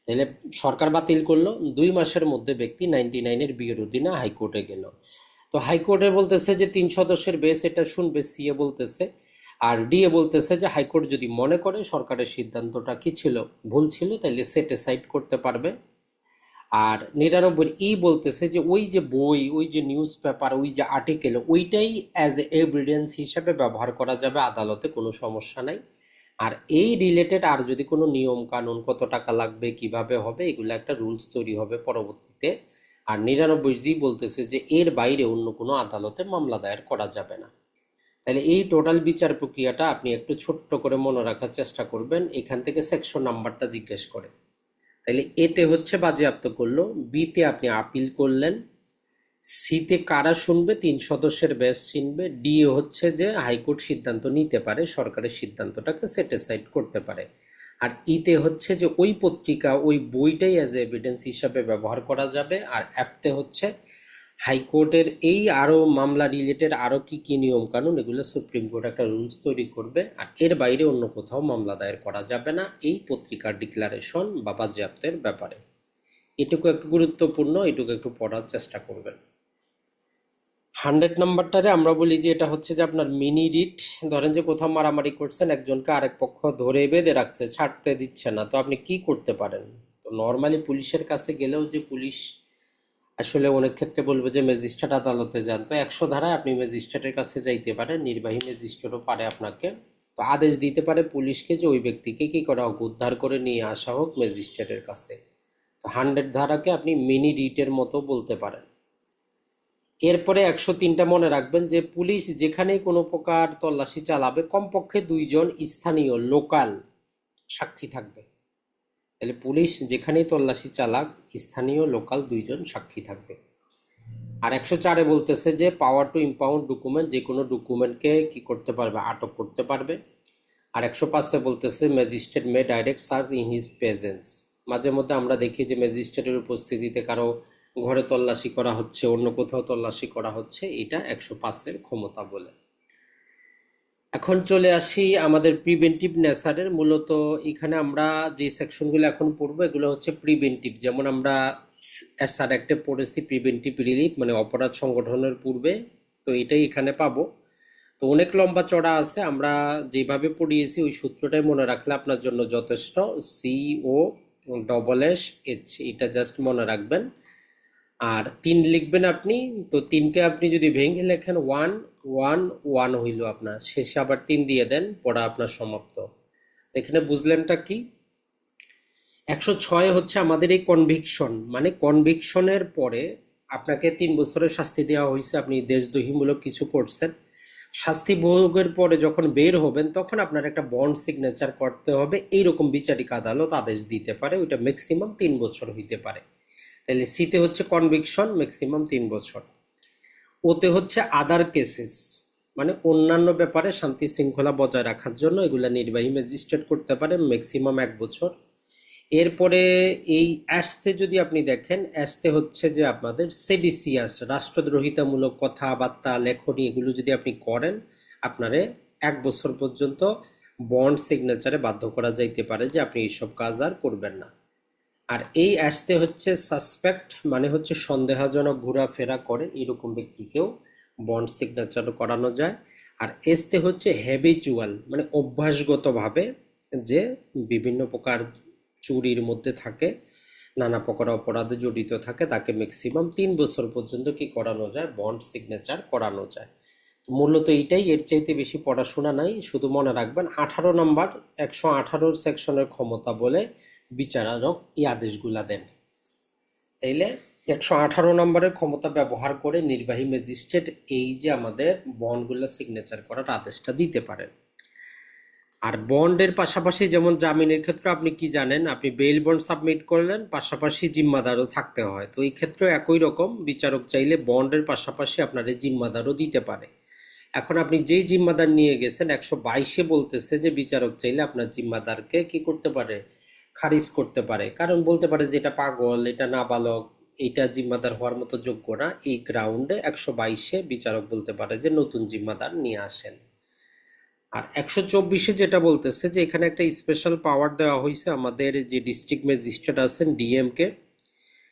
তাহলে সরকার বাতিল করলো, 2 মাসের মধ্যে ব্যক্তি 99-এর বিয়ের অধীনে হাইকোর্টে গেল। তো হাইকোর্টে বলতেছে যে 3 সদস্যের বেশ এটা শুনবে, সিএ বলতেছে। আর ডিএ বলতেছে যে হাইকোর্ট যদি মনে করে সরকারের সিদ্ধান্তটা কি ছিল, ভুল ছিল, তাহলে সেট এসাইড করতে পারবে। আর 99 বলতেছে যে ওই যে বই, ওই যে নিউজ পেপার, ওই যে আর্টিকেল, ওইটাই অ্যাজ এ এভিডেন্স হিসাবে ব্যবহার করা যাবে আদালতে, কোনো সমস্যা নাই। আর এই রিলেটেড আর যদি কোনো নিয়ম কানুন, কত টাকা লাগবে, কিভাবে হবে, এগুলো একটা রুলস তৈরি হবে পরবর্তীতে। আর 99 বলতেছে যে এর বাইরে অন্য কোনো আদালতে মামলা দায়ের করা যাবে না। তাহলে এই টোটাল বিচার প্রক্রিয়াটা আপনি একটু ছোট্ট করে মনে রাখার চেষ্টা করবেন। এখান থেকে সেকশন নাম্বারটা জিজ্ঞেস করে। তাহলে এতে হচ্ছে বাজেয়াপ্ত করলো, বিতে আপনি আপিল করলেন, সিতে কারা শুনবে, 3 সদস্যের বেশ শুনবে, ডি হচ্ছে যে হাইকোর্ট সিদ্ধান্ত নিতে পারে, সরকারের সিদ্ধান্তটাকে সেটিসাইড করতে পারে। আর ইতে হচ্ছে যে ওই পত্রিকা, ওই বইটাই অ্যাজ এভিডেন্স হিসাবে ব্যবহার করা যাবে। আর এফতে হচ্ছে হাইকোর্টের এই আরও মামলা রিলেটেড আরও কি কি নিয়ম কানুন, এগুলো সুপ্রিম কোর্ট একটা রুলস তৈরি করবে। আর এর বাইরে অন্য কোথাও মামলা দায়ের করা যাবে না এই পত্রিকার ডিক্লারেশন বা বাজেয়াপ্তের ব্যাপারে। এটুকু একটু গুরুত্বপূর্ণ, এটুকু একটু পড়ার চেষ্টা করবেন। 100 নাম্বারটারে আমরা বলি যে এটা হচ্ছে যে আপনার মিনি রিট। ধরেন যে কোথাও মারামারি করছেন, একজনকে আরেক পক্ষ ধরে বেঁধে রাখছে, ছাড়তে দিচ্ছে না, তো আপনি কি করতে পারেন? তো নর্মালি পুলিশের কাছে গেলেও যে পুলিশ আসলে অনেক ক্ষেত্রে বলবে যে ম্যাজিস্ট্রেট আদালতে যান, তো 100 ধারায় আপনি ম্যাজিস্ট্রেটের কাছে যাইতে পারেন, নির্বাহী ম্যাজিস্ট্রেটও পারে আপনাকে তো আদেশ দিতে পারে পুলিশকে যে ওই ব্যক্তিকে কি করা হোক, উদ্ধার করে নিয়ে আসা হোক ম্যাজিস্ট্রেটের কাছে। তো 100 ধারাকে আপনি মিনি রিটের মতো বলতে পারেন। এরপরে 103টা মনে রাখবেন যে পুলিশ যেখানেই কোনো প্রকার তল্লাশি চালাবে কমপক্ষে 2জন স্থানীয় লোকাল সাক্ষী থাকবে। তাহলে পুলিশ যেখানেই তল্লাশি চালাক, স্থানীয় লোকাল 2জন সাক্ষী থাকবে। আর 104-এ বলতেছে যে পাওয়ার টু ইম্পাউন্ড ডকুমেন্ট, যে কোনো ডকুমেন্টকে কি করতে পারবে, আটক করতে পারবে। আর 105-এ বলতেছে magistrate May direct search in his presence. মাঝে মধ্যে আমরা দেখি যে ম্যাজিস্ট্রেটের উপস্থিতিতে কারো ঘরে তল্লাশি করা হচ্ছে, অন্য কোথাও তল্লাশি করা হচ্ছে, এটা 105-এর ক্ষমতা বলে। এখন চলে আসি আমাদের প্রিভেন্টিভ নেচারের। মূলত এখানে আমরা যে সেকশনগুলো এখন পড়বো এগুলো হচ্ছে প্রিভেন্টিভ। যেমন আমরা এসআর অ্যাক্টে পড়েছি প্রিভেন্টিভ রিলিফ, মানে অপরাধ সংগঠনের পূর্বে, তো এটাই এখানে পাবো। তো অনেক লম্বা চড়া আছে, আমরা যেভাবে পড়িয়েছি ওই সূত্রটাই মনে রাখলে আপনার জন্য যথেষ্ট। COSSH, এটা জাস্ট মনে রাখবেন। আর 3 লিখবেন আপনি। তো 3কে আপনি যদি ভেঙে লেখেন 1 1 1 হইল আপনার, শেষে আবার 3 দিয়ে দেন, পড়া আপনার সমাপ্ত। এখানে বুঝলেনটা কি? 106 হচ্ছে আমাদের এই কনভিকশন, মানে কনভিকশনের পরে আপনাকে 3 বছরের শাস্তি দেওয়া হয়েছে, আপনি দেশদ্রোহীমূলক কিছু করছেন, শাস্তি ভোগের পরে যখন বের হবেন তখন আপনার একটা বন্ড সিগনেচার করতে হবে, এইরকম বিচারিক আদালত আদেশ দিতে পারে, ওইটা ম্যাক্সিমাম 3 বছর হইতে পারে। তাহলে সিতে হচ্ছে কনভিকশন, ম্যাক্সিমাম 3 বছর। ওতে হচ্ছে আদার কেসেস, মানে অন্যান্য ব্যাপারে শান্তি শৃঙ্খলা বজায় রাখার জন্য এগুলা নির্বাহী ম্যাজিস্ট্রেট করতে পারে, ম্যাক্সিমাম 1 বছর। এরপরে এই অ্যাশতে যদি আপনি দেখেন, অ্যাশতে হচ্ছে যে আপনাদের সেডিসিয়াস, রাষ্ট্রদ্রোহিতামূলক কথাবার্তা, লেখনী, এগুলো যদি আপনি করেন আপনারে 1 বছর পর্যন্ত বন্ড সিগনেচারে বাধ্য করা যাইতে পারে যে আপনি এইসব কাজ আর করবেন না। আর এই অ্যাসতে হচ্ছে সাসপেক্ট, মানে হচ্ছে সন্দেহজনক ঘোরাফেরা করে এরকম ব্যক্তিকেও বন্ড সিগনেচার করানো যায়। আর এসতে হচ্ছে হ্যাবিচুয়াল, মানে অভ্যাসগতভাবে যে বিভিন্ন প্রকার চুরির মধ্যে থাকে, নানা প্রকার অপরাধে জড়িত থাকে, তাকে ম্যাক্সিমাম 3 বছর পর্যন্ত কি করানো যায়, বন্ড সিগনেচার করানো যায়। তো মূলত এইটাই, এর চাইতে বেশি পড়াশোনা নাই। শুধু মনে রাখবেন 18 নম্বর 118 সেকশনের ক্ষমতা বলে বিচারক এই আদেশগুলা দেন। তাইলে 118 নম্বরের ক্ষমতা ব্যবহার করে নির্বাহী ম্যাজিস্ট্রেট এই যে আমাদের বন্ডগুলো সিগনেচার করার আদেশটা দিতে পারেন। আর বন্ডের পাশাপাশি যেমন জামিনের ক্ষেত্রে আপনি কি জানেন, আপনি বেইল বন্ড সাবমিট করলেন, পাশাপাশি জিম্মাদারও থাকতে হয়। তো এই ক্ষেত্রে একই রকম, বিচারক চাইলে বন্ডের পাশাপাশি আপনার এই জিম্মাদারও দিতে পারে। এখন আপনি যেই জিম্মাদার নিয়ে গেছেন 122-এ বলতেছে যে বিচারক চাইলে আপনার জিম্মাদারকে কি করতে পারে, খারিজ করতে পারে। কারণ বলতে পারে যে এটা পাগল, এটা নাবালক, এইটা জিম্মাদার হওয়ার মতো যোগ্য না। এই গ্রাউন্ডে 122-এ বিচারক বলতে পারে যে নতুন জিম্মাদার নিয়ে আসেন। আর 124-এ যেটা বলতেছে যে এখানে একটা স্পেশাল পাওয়ার দেওয়া হয়েছে আমাদের যে ডিস্ট্রিক্ট ম্যাজিস্ট্রেট আছেন ডিএমকে।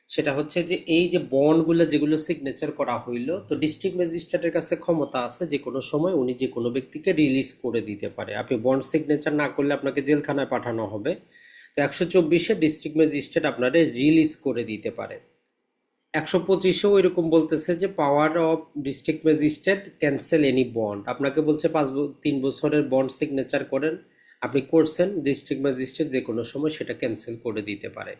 সেটা হচ্ছে যে এই যে বন্ডগুলো যেগুলো সিগনেচার করা হইলো, তো ডিস্ট্রিক্ট ম্যাজিস্ট্রেটের কাছে ক্ষমতা আছে যে কোনো সময় উনি যে কোনো ব্যক্তিকে রিলিজ করে দিতে পারে। আপনি বন্ড সিগনেচার না করলে আপনাকে জেলখানায় পাঠানো হবে। তো 124-এ ডিস্ট্রিক্ট ম্যাজিস্ট্রেট আপনারে রিলিজ করে দিতে পারে। 125-এও এরকম বলতেছে যে power of district magistrate cancel any bond. আপনাকে বলছে 3 বছরের বন্ড সিগনেচার করেন, আপনি করছেন, ডিস্ট্রিক্ট ম্যাজিস্ট্রেট যে কোনো সময় সেটা ক্যান্সেল করে দিতে পারে।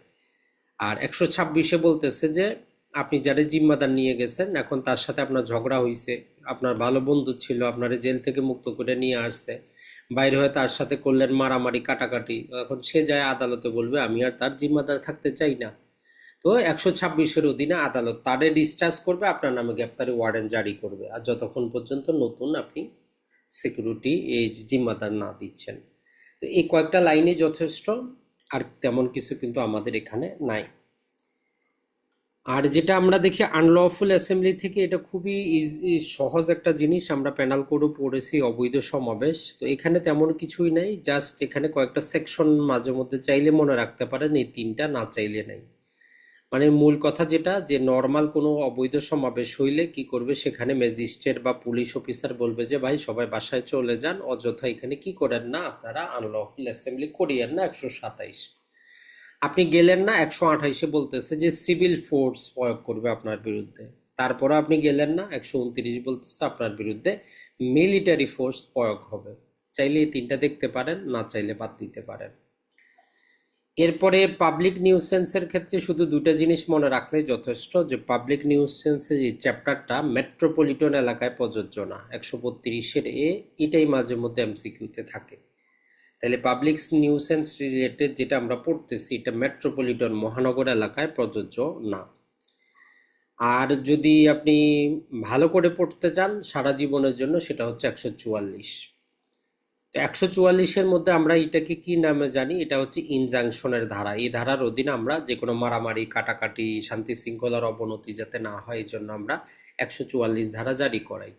আর 126-এ বলতেছে যে আপনি যারা জিম্মাদার নিয়ে গেছেন, এখন তার সাথে আপনার ঝগড়া হয়েছে, আপনার ভালো বন্ধু ছিল, আপনারা জেল থেকে মুক্ত করে নিয়ে আসছে, বাইরে হয়ে তার সাথে করলেন মারামারি কাটাকাটি, এখন সে যায় আদালতে বলবে আমি আর তার জিম্মাদার থাকতে চাই না। তো 126-এর অধীনে আদালত তারে ডিসচার্জ করবে, আপনার নামে গ্রেপ্তারি ওয়ারেন্ট জারি করবে, আর যতক্ষণ পর্যন্ত নতুন আপনি সিকিউরিটি এই যে জিম্মাদার না দিচ্ছেন। তো এই কয়েকটা লাইনে যথেষ্ট, আর তেমন কিছু কিন্তু আমাদের এখানে নাই। আর যেটা আমরা দেখি আনলফুল অ্যাসেম্বলি থেকে, এটা খুবই ইজি সহজ একটা জিনিস, আমরা প্যানাল কোডও পড়েছি, অবৈধ সমাবেশ। তো এখানে তেমন কিছুই নাই, জাস্ট এখানে কয়েকটা সেকশন মাঝে মধ্যে চাইলে মনে রাখতে পারেন, এই 3টা না চাইলে নাই। মানে মূল কথা যেটা, যে নর্মাল কোনো অবৈধ সমাবেশ হইলে কি করবে, সেখানে ম্যাজিস্ট্রেট বা পুলিশ অফিসার বলবে যে ভাই সবাই বাসায় চলে যান, অযথা এখানে কি করেন না, আপনারা আনলফুল অ্যাসেম্বলি করিয়েন না। 127 আপনি গেলেন না, 128-এ বলতেছে যে সিভিল ফোর্স প্রয়োগ করবে আপনার বিরুদ্ধে। তারপরে আপনি গেলেন না, 129 বলতেছে আপনার বিরুদ্ধে মিলিটারি ফোর্স প্রয়োগ হবে। চাইলে এই 3টা দেখতে পারেন, না চাইলে বাদ দিতে পারেন। এরপরে পাবলিক নিউসেন্সের ক্ষেত্রে শুধু 2টা জিনিস মনে রাখলে যথেষ্ট, যে পাবলিক নিউসেন্সের এই চ্যাপ্টারটা মেট্রোপলিটন এলাকায় প্রযোজ্য না। 132-এর এটাই মাঝে মধ্যে এমসিকিউতে থাকে। তাহলে পাবলিক নিউসেন্স রিলেটেড যেটা আমরা পড়তেছি, এটা মেট্রোপলিটন মহানগর এলাকায় প্রযোজ্য না। আর যদি আপনি ভালো করে পড়তে চান সারা জীবনের জন্য, সেটা হচ্ছে 144। তো 144-এর মধ্যে আমরা এটাকে কি নামে জানি, এটা হচ্ছে ইনজাংশনের ধারা। এই ধারার অধীনে আমরা যে কোনো মারামারি কাটাকাটি শান্তি শৃঙ্খলার অবনতি যাতে না হয়, এই জন্য আমরা 144 ধারা জারি করাই।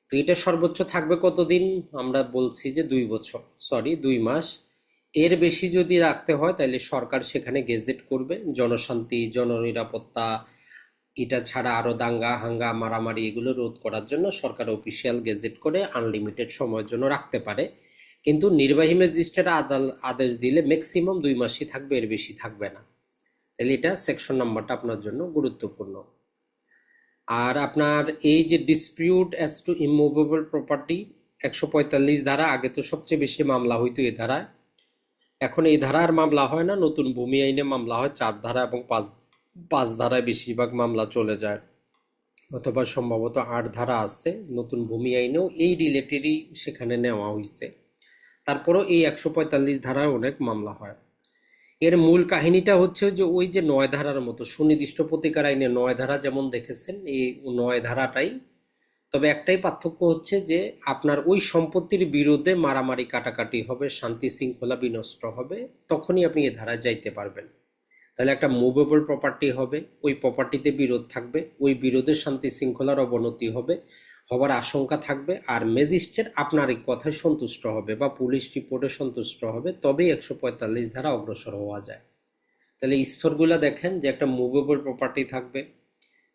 তো এটা সর্বোচ্চ থাকবে কতদিন, আমরা বলছি যে 2 বছর, সরি 2 মাস। এর বেশি যদি রাখতে হয় তাহলে সরকার সেখানে গেজেট করবে। জনশান্তি, জননিরাপত্তা, এটা ছাড়া আরো দাঙ্গা হাঙ্গা মারামারি এগুলো রোধ করার জন্য সরকার অফিসিয়াল গেজেট করে আনলিমিটেড সময়ের জন্য রাখতে পারে। কিন্তু নির্বাহী ম্যাজিস্ট্রেট আদেশ দিলে ম্যাক্সিমাম 2 মাসই থাকবে, এর বেশি থাকবে না। তাহলে এটা সেকশন নাম্বারটা আপনার জন্য গুরুত্বপূর্ণ। আর আপনার এই যে dispute as to immovable property, 145 ধারা, আগে তো সবচেয়ে বেশি মামলা হইতো এই ধারায়, এখন এই ধারা আর মামলা হয় না, নতুন ভূমি আইনে মামলা হয় 4 ধারা এবং 5 ধারায় বেশিরভাগ মামলা চলে যায়, অথবা সম্ভবত 8 ধারা আছে নতুন ভূমি আইনেও এই রিলেটেডই সেখানে নেওয়া হয়েছে। তারপরেও এই 145 ধারায় অনেক মামলা হয়। এর মূল কাহিনীটা হচ্ছে যে ওই যে 9 ধারার মতো সুনির্দিষ্ট প্রতিকার আইনে 9 ধারা যেমন দেখেছেন, এই 9 ধারাটাই। তবে একটাই পার্থক্য হচ্ছে যে আপনার ওই সম্পত্তির বিরুদ্ধে মারামারি কাটাকাটি হবে, শান্তি শৃঙ্খলা বিনষ্ট হবে, তখনই আপনি এ ধারায় যাইতে পারবেন। তাহলে একটা মুভেবল প্রপার্টি হবে, ওই প্রপার্টিতে বিরোধ থাকবে, ওই বিরোধে শান্তি শৃঙ্খলার অবনতি হবে, হবার আশঙ্কা থাকবে, আর ম্যাজিস্ট্রেট আপনার এই কথায় সন্তুষ্ট হবে বা পুলিশ রিপোর্টে সন্তুষ্ট হবে, তবেই 145 ধারা অগ্রসর হওয়া যায়। তাহলে স্তরগুলা দেখেন যে একটা মুভেবল প্রপার্টি থাকবে,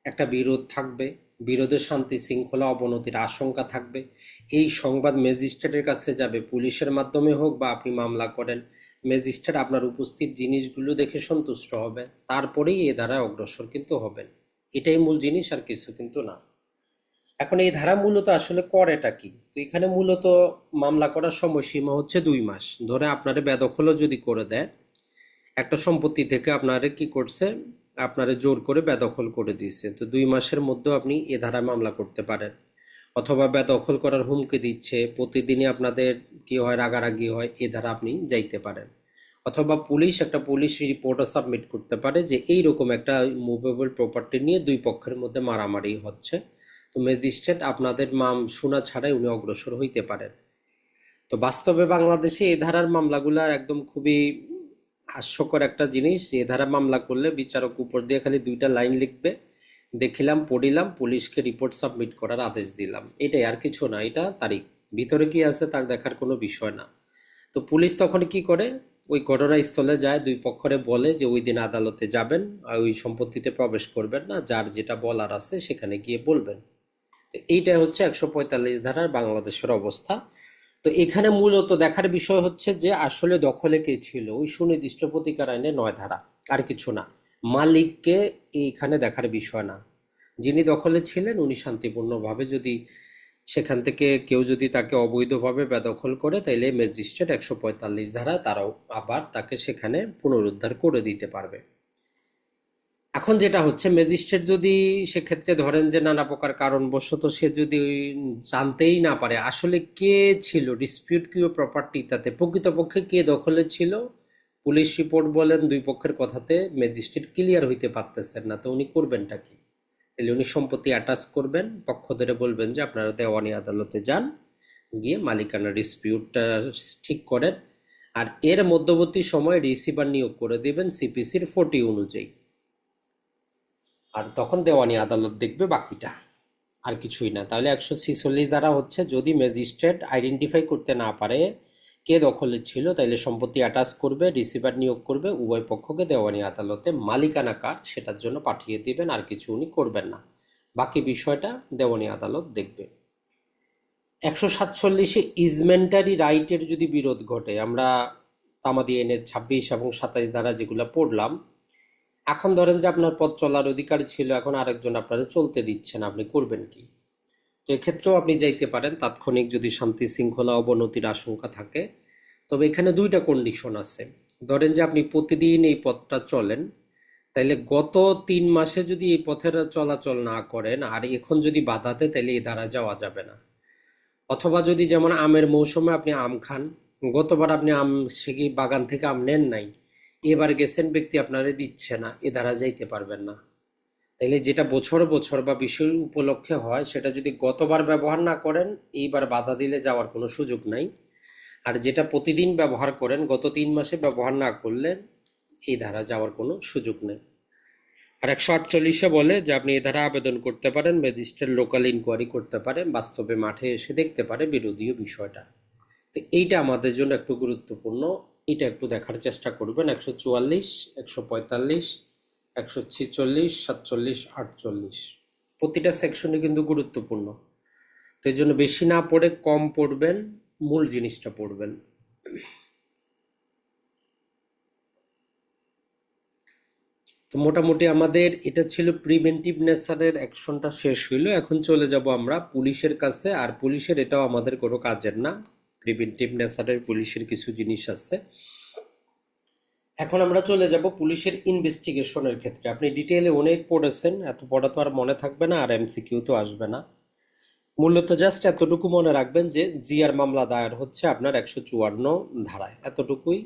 একটা বিরোধ থাকবে, বিরোধে শান্তি শৃঙ্খলা অবনতির আশঙ্কা থাকবে। এই সংবাদ ম্যাজিস্ট্রেটের কাছে যাবে, পুলিশের মাধ্যমে হোক বা আপনি মামলা করেন, ম্যাজিস্ট্রেট আপনার উপস্থিত জিনিসগুলো দেখে সন্তুষ্ট হবে, তারপরেই এ ধারায় অগ্রসর কিন্তু হবেন। এটাই মূল জিনিস, আর কিছু কিন্তু না। এখন এই ধারা মূলত আসলে করেটা কি? তো এখানে মূলত মামলা করার সময়সীমা হচ্ছে 2 মাস। ধরে আপনারে বেদখলও যদি করে দেয়, একটা সম্পত্তি থেকে আপনারে কি করছে, আপনারে জোর করে বেদখল করে দিয়েছে, তো 2 মাসের মধ্যে আপনি এ ধারায় মামলা করতে পারেন। অথবা বেদখল করার হুমকি দিচ্ছে, প্রতিদিনই আপনাদের কি হয়, রাগারাগি হয়, এ ধারা আপনি যাইতে পারেন। অথবা একটা পুলিশ রিপোর্টও সাবমিট করতে পারে যে এইরকম একটা মুভেবল প্রপার্টি নিয়ে দুই পক্ষের মধ্যে মারামারি হচ্ছে, তো ম্যাজিস্ট্রেট আপনাদের শোনা ছাড়াই উনি অগ্রসর হইতে পারেন। তো বাস্তবে বাংলাদেশে এই ধারার মামলাগুলো একদম খুবই হাস্যকর একটা জিনিস। এ ধারা মামলা করলে বিচারক উপর দিয়ে খালি 2টা লাইন লিখবে, দেখিলাম পড়িলাম, পুলিশকে রিপোর্ট সাবমিট করার আদেশ দিলাম, এটাই, আর কিছু না। এটা তারিখ, ভিতরে কি আছে তার দেখার কোনো বিষয় না। তো পুলিশ তখন কি করে, ওই ঘটনাস্থলে যায়, দুই পক্ষরে বলে যে ওই দিন আদালতে যাবেন, আর ওই সম্পত্তিতে প্রবেশ করবেন না, যার যেটা বলার আছে সেখানে গিয়ে বলবেন। তো এইটাই হচ্ছে 145 ধারার বাংলাদেশের অবস্থা। তো এখানে মূলত দেখার বিষয় হচ্ছে যে আসলে দখলে কে ছিল, ওই সুনির্দিষ্ট প্রতিকার আইনে 9 ধারা, আর কিছু না। মালিককে এইখানে দেখার বিষয় না। যিনি দখলে ছিলেন উনি শান্তিপূর্ণভাবে, যদি সেখান থেকে কেউ যদি তাকে অবৈধভাবে বেদখল করে, তাইলে ম্যাজিস্ট্রেট 145 ধারা তারাও আবার তাকে সেখানে পুনরুদ্ধার করে দিতে পারবে। এখন যেটা হচ্ছে, ম্যাজিস্ট্রেট যদি সেক্ষেত্রে ধরেন যে নানা প্রকার কারণবশত সে যদি জানতেই না পারে আসলে কে ছিল ডিসপিউট কিউ প্রপার্টিটাতে, প্রকৃতপক্ষে কে দখলে ছিল, পুলিশ রিপোর্ট বলেন দুই পক্ষের কথাতে ম্যাজিস্ট্রেট ক্লিয়ার হইতে পারতেছেন না, তো উনি করবেনটা কি? তাহলে উনি সম্পত্তি অ্যাটাচ করবেন, পক্ষদের বলবেন যে আপনারা দেওয়ানি আদালতে যান, গিয়ে মালিকানা ডিসপিউটটা ঠিক করেন, আর এর মধ্যবর্তী সময় রিসিভার নিয়োগ করে দিবেন সিপিসির 40 অনুযায়ী, আর তখন দেওয়ানি আদালত দেখবে বাকিটা, আর কিছুই না। তাহলে 146 দ্বারা হচ্ছে, যদি ম্যাজিস্ট্রেট আইডেন্টিফাই করতে না পারে কে দখলে ছিল, তাইলে সম্পত্তি অ্যাটাচ করবে, রিসিভার নিয়োগ করবে, উভয় পক্ষকে দেওয়ানি আদালতে মালিকানা কার সেটার জন্য পাঠিয়ে দিবেন, আর কিছু উনি করবেন না, বাকি বিষয়টা দেওয়ানি আদালত দেখবে। 147-এ ইজমেন্টারি রাইটের যদি বিরোধ ঘটে, আমরা তামাদি আইনের 26 এবং 27 দ্বারা যেগুলো পড়লাম, এখন ধরেন যে আপনার পথ চলার অধিকার ছিল, এখন আরেকজন আপনারা চলতে দিচ্ছেন, আপনি করবেন কি? তো এক্ষেত্রেও আপনি যাইতে পারেন তাৎক্ষণিক, যদি শান্তি শৃঙ্খলা অবনতির আশঙ্কা থাকে। তবে এখানে 2টা কন্ডিশন আছে। ধরেন যে আপনি প্রতিদিন এই পথটা চলেন, তাইলে গত 3 মাসে যদি এই পথের চলাচল না করেন আর এখন যদি বাধা দেয়, তাইলে এই দ্বারা যাওয়া যাবে না। অথবা যদি যেমন আমের মৌসুমে আপনি আম খান, গতবার আপনি আম সে বাগান থেকে আম নেন নাই, এবার গেছেন ব্যক্তি আপনারে দিচ্ছে না, এ দ্বারা যাইতে পারবেন না। তাইলে যেটা বছর বছর বা বিষয় উপলক্ষে হয়, সেটা যদি গতবার ব্যবহার না করেন, এইবার বাধা দিলে যাওয়ার কোনো সুযোগ নাই। আর যেটা প্রতিদিন ব্যবহার করেন, গত 3 মাসে ব্যবহার না করলে এই ধারা যাওয়ার কোনো সুযোগ নেই। আর 148-এ বলে যে আপনি এ ধারা আবেদন করতে পারেন, ম্যাজিস্ট্রেট লোকাল ইনকোয়ারি করতে পারে, বাস্তবে মাঠে এসে দেখতে পারে বিরোধীয় বিষয়টা। তো এইটা আমাদের জন্য একটু গুরুত্বপূর্ণ, এটা একটু দেখার চেষ্টা করবেন। 144, 145, 146, 47, 48 প্রতিটা সেকশনে কিন্তু গুরুত্বপূর্ণ। তো এই জন্য বেশি না পড়ে কম পড়বেন, মূল জিনিসটা পড়বেন। তো মোটামুটি আমাদের এটা ছিল প্রিভেন্টিভ নেচারের অ্যাকশনটা শেষ হইলো। এখন চলে যাব আমরা পুলিশের কাছে, আর পুলিশের এটাও আমাদের কোনো কাজের না, প্রিভেন্টিভ নেচারের পুলিশের কিছু জিনিস আছে। এখন আমরা চলে যাব পুলিশের ইনভেস্টিগেশনের ক্ষেত্রে। আপনি ডিটেইলে অনেক পড়েছেন, এত পড়া তো আর মনে থাকবে না, আর এমসিকিউ তো আসবে না। মূলত জাস্ট এতটুকু মনে রাখবেন যে জিআর মামলা দায়ের হচ্ছে আপনার 154 ধারায়, এতটুকুই।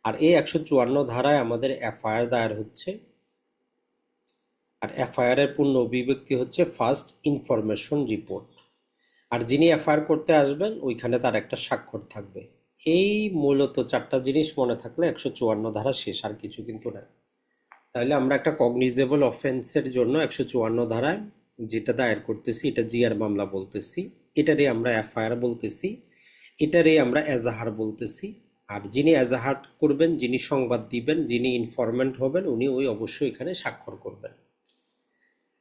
আর এই 154 ধারায় আমাদের এফআইআর দায়ের হচ্ছে, আর এফআইআর এর পূর্ণ অভিব্যক্তি হচ্ছে ফার্স্ট ইনফরমেশন রিপোর্ট। আর যিনি এফআইআর করতে আসবেন ওইখানে তার একটা স্বাক্ষর থাকবে। এই মূলত 4টা জিনিস মনে থাকলে 154 ধারা শেষ, আর কিছু কিন্তু নাই। তাহলে আমরা একটা কগনিজেবল অফেন্সের জন্য 154 ধারায় যেটা দায়ের করতেছি, এটা জিআর মামলা বলতেছি, এটারে আমরা এফআইআর বলতেছি, এটারে আমরা এজাহার বলতেছি। আর যিনি এজাহার করবেন, যিনি সংবাদ দিবেন, যিনি ইনফরমেন্ট হবেন, উনি ওই অবশ্যই এখানে স্বাক্ষর করবেন।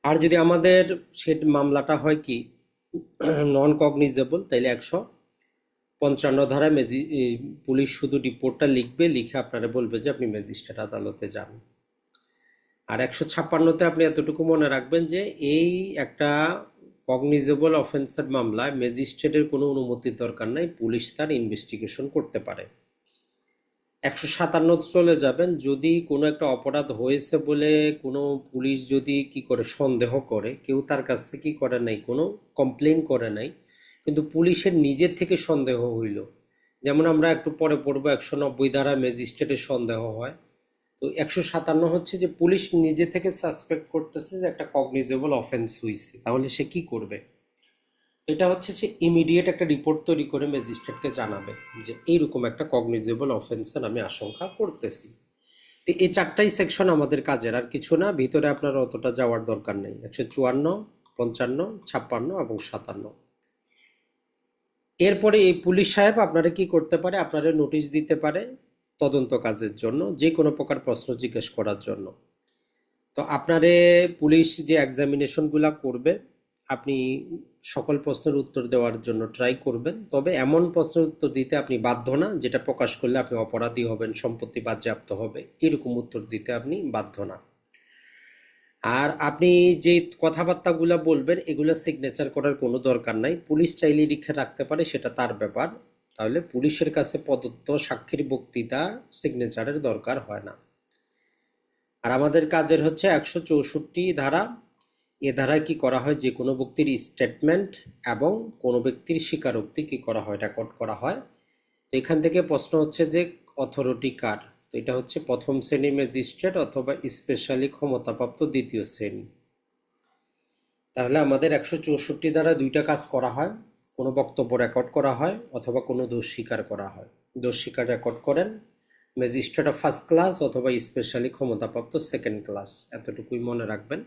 আর যদি আমাদের সে মামলাটা হয় কি নন কগনিজেবল, তাইলে 155 ধারায় পুলিশ শুধু রিপোর্টটা লিখবে, লিখে আপনারা বলবে যে আপনি ম্যাজিস্ট্রেট আদালতে যান। আর 156তে আপনি এতটুকু মনে রাখবেন যে এই একটা কগনিজেবল অফেন্সের মামলায় ম্যাজিস্ট্রেটের কোনো অনুমতির দরকার নাই, পুলিশ তার ইনভেস্টিগেশন করতে পারে। 157 চলে যাবেন, যদি কোনো একটা অপরাধ হয়েছে বলে কোনো পুলিশ যদি কি করে সন্দেহ করে, কেউ তার কাছ থেকে কি করে নাই, কোনো কমপ্লেন করে নাই, কিন্তু পুলিশের নিজের থেকে সন্দেহ হইল, যেমন আমরা একটু পরে পড়বো 190 ধারা ম্যাজিস্ট্রেটের সন্দেহ হয়। তো 157 হচ্ছে যে পুলিশ নিজে থেকে সাসপেক্ট করতেছে যে একটা কগনিজেবল অফেন্স হয়েছে, তাহলে সে কি করবে? এটা হচ্ছে যে ইমিডিয়েট একটা রিপোর্ট তৈরি করে ম্যাজিস্ট্রেটকে জানাবে যে এইরকম একটা কগনিজেবল অফেন্সের আমি আশঙ্কা করতেছি। তো এই 4টাই সেকশন আমাদের কাজের, আর কিছু না। ভিতরে আপনার অতটা যাওয়ার দরকার নেই। 154, 55, 56 এবং 57। এরপরে এই পুলিশ সাহেব আপনারা কি করতে পারে, আপনারা নোটিশ দিতে পারে তদন্ত কাজের জন্য, যে কোনো প্রকার প্রশ্ন জিজ্ঞেস করার জন্য। তো আপনারে পুলিশ যে এক্সামিনেশনগুলা করবে, আপনি সকল প্রশ্নের উত্তর দেওয়ার জন্য ট্রাই করবেন, তবে এমন প্রশ্নের উত্তর দিতে আপনি বাধ্য না যেটা প্রকাশ করলে আপনি অপরাধী হবেন, সম্পত্তি বাজেয়াপ্ত হবে, এরকম উত্তর দিতে আপনি বাধ্য না। আর আপনি যে কথাবার্তাগুলো বলবেন এগুলো সিগনেচার করার কোনো দরকার নাই, পুলিশ চাইলে লিখে রাখতে পারে, সেটা তার ব্যাপার। তাহলে পুলিশের কাছে প্রদত্ত সাক্ষীর বক্তৃতা সিগনেচারের দরকার হয় না। আর আমাদের কাজের হচ্ছে 164 ধারা। এ ধারায় কি করা হয়, যে কোনো ব্যক্তির স্টেটমেন্ট এবং কোনো ব্যক্তির স্বীকারোক্তি কি করা হয়, রেকর্ড করা হয়। তো এখান থেকে প্রশ্ন হচ্ছে যে অথরিটি কার, তো এটা হচ্ছে প্রথম শ্রেণী ম্যাজিস্ট্রেট অথবা স্পেশালি ক্ষমতাপ্রাপ্ত দ্বিতীয় শ্রেণী। তাহলে আমাদের 164 দ্বারা দুইটা কাজ করা হয়, কোনো বক্তব্য রেকর্ড করা হয় অথবা কোনো দোষ স্বীকার করা হয়। দোষ স্বীকার রেকর্ড করেন ম্যাজিস্ট্রেট অফ ফার্স্ট ক্লাস অথবা স্পেশালি ক্ষমতাপ্রাপ্ত সেকেন্ড ক্লাস, এতটুকুই মনে রাখবেন।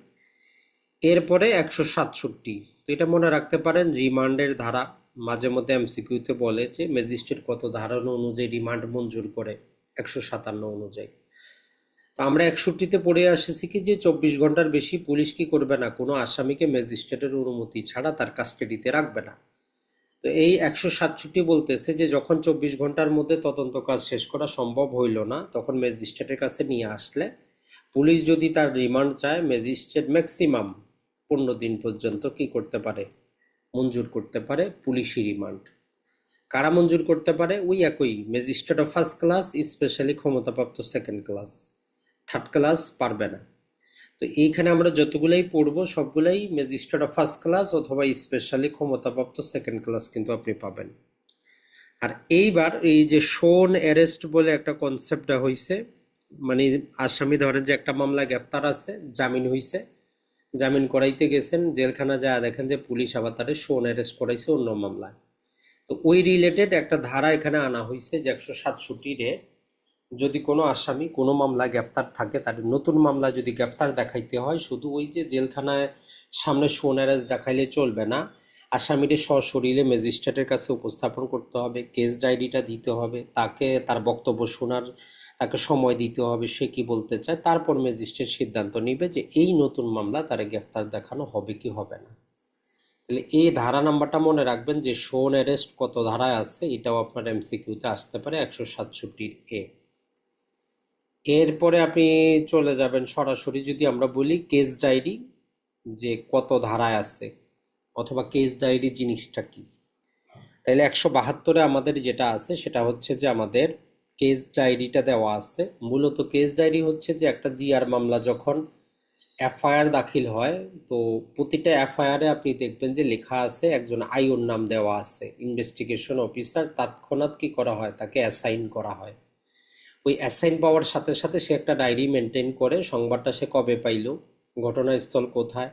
এরপরে 167, তো এটা মনে রাখতে পারেন রিমান্ডের ধারা। মাঝে মধ্যে এমসিকিউতে বলে যে ম্যাজিস্ট্রেট কত ধারা অনুযায়ী রিমান্ড মঞ্জুর করে, 157 অনুযায়ী। তো আমরা 61তে পড়ে আসেছি কি যে 24 ঘন্টার বেশি পুলিশ কি করবে না, কোনো আসামিকে ম্যাজিস্ট্রেটের অনুমতি ছাড়া তার কাস্টাডিতে রাখবে না। তো এই 167 বলতেছে যে যখন 24 ঘন্টার মধ্যে তদন্ত কাজ শেষ করা সম্ভব হইল না, তখন ম্যাজিস্ট্রেটের কাছে নিয়ে আসলে পুলিশ যদি তার রিমান্ড চায়, ম্যাজিস্ট্রেট ম্যাক্সিমাম 15 দিন পর্যন্ত কি করতে পারে, মঞ্জুর করতে পারে পুলিশি রিমান্ড। কারা মঞ্জুর করতে পারে, ওই একই magistrate of first class, specially ক্ষমতাপ্রাপ্ত সেকেন্ড ক্লাস, থার্ড ক্লাস পারবে না। তো এইখানে আমরা যতগুলাই পড়বো সবগুলাই ম্যাজিস্ট্রেট অফ ফার্স্ট ক্লাস অথবা স্পেশালি ক্ষমতাপ্রাপ্ত সেকেন্ড ক্লাস কিন্তু আপনি পাবেন। আর এইবার এই যে শোন অ্যারেস্ট বলে একটা কনসেপ্টটা হয়েছে, মানে আসামি ধরেন যে একটা মামলা গ্রেফতার আছে, জামিন হয়েছে, জামিন করাইতে গেছেন, জেলখানা যায় দেখেন যে পুলিশ আবার তারে শোন অ্যারেস্ট করাইছে অন্য মামলায়। তো ওই রিলেটেড একটা ধারা এখানে আনা হয়েছে যে 167 যদি কোনো আসামি কোনো মামলায় গ্রেফতার থাকে, তার নতুন মামলায় যদি গ্রেফতার দেখাইতে হয়, শুধু ওই যে জেলখানায় সামনে শোন অ্যারেস্ট দেখাইলে চলবে না, আসামিকে সশরীরে ম্যাজিস্ট্রেটের কাছে উপস্থাপন করতে হবে, কেস ডায়েরিটা দিতে হবে, তাকে তার বক্তব্য শোনার তাকে সময় দিতে হবে, সে কি বলতে চায়, তারপর ম্যাজিস্ট্রেট সিদ্ধান্ত নিবে যে এই নতুন মামলা তারা গ্রেফতার দেখানো হবে কি হবে না। তাহলে এই ধারা নাম্বারটা মনে রাখবেন যে শোন অ্যারেস্ট কত ধারায় আছে, এটাও আপনার এমসিকিউতে আসতে পারে 167 এরপরে আপনি চলে যাবেন সরাসরি, যদি আমরা বলি কেস ডায়েরি যে কত ধারায় আছে অথবা কেস ডায়েরি জিনিসটা কি, তাহলে 172 আমাদের যেটা আছে সেটা হচ্ছে যে আমাদের কেস ডায়েরিটা দেওয়া আছে। মূলত কেস ডায়েরি হচ্ছে যে একটা জিআর মামলা যখন এফআইআর দাখিল হয়, তো প্রতিটা এফআইআরে আপনি দেখবেন যে লেখা আছে একজন আইওর নাম দেওয়া আছে, ইনভেস্টিগেশন অফিসার, তৎক্ষণাৎ কি করা হয়, তাকে অ্যাসাইন করা হয়। ওই অ্যাসাইন পাওয়ার সাথে সাথে সে একটা ডায়েরি মেনটেন করে, সংবাদটা সে কবে পাইলো, ঘটনাস্থল কোথায়,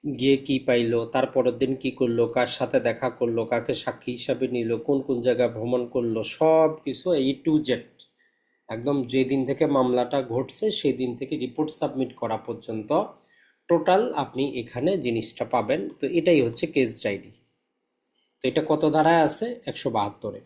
গিয়ে কি পাইলো, তার পরের দিন কি করলো, কার সাথে দেখা করলো, কাকে সাক্ষী হিসাবে নিল, কোন কোন জায়গায় ভ্রমণ করলো, সব কিছু A to Z, একদম যেদিন থেকে মামলাটা ঘটছে সেই দিন থেকে রিপোর্ট সাবমিট করা পর্যন্ত টোটাল আপনি এখানে জিনিসটা পাবেন। তো এটাই হচ্ছে কেস ডায়েরি। তো এটা কত ধারায় আছে, 172-এ।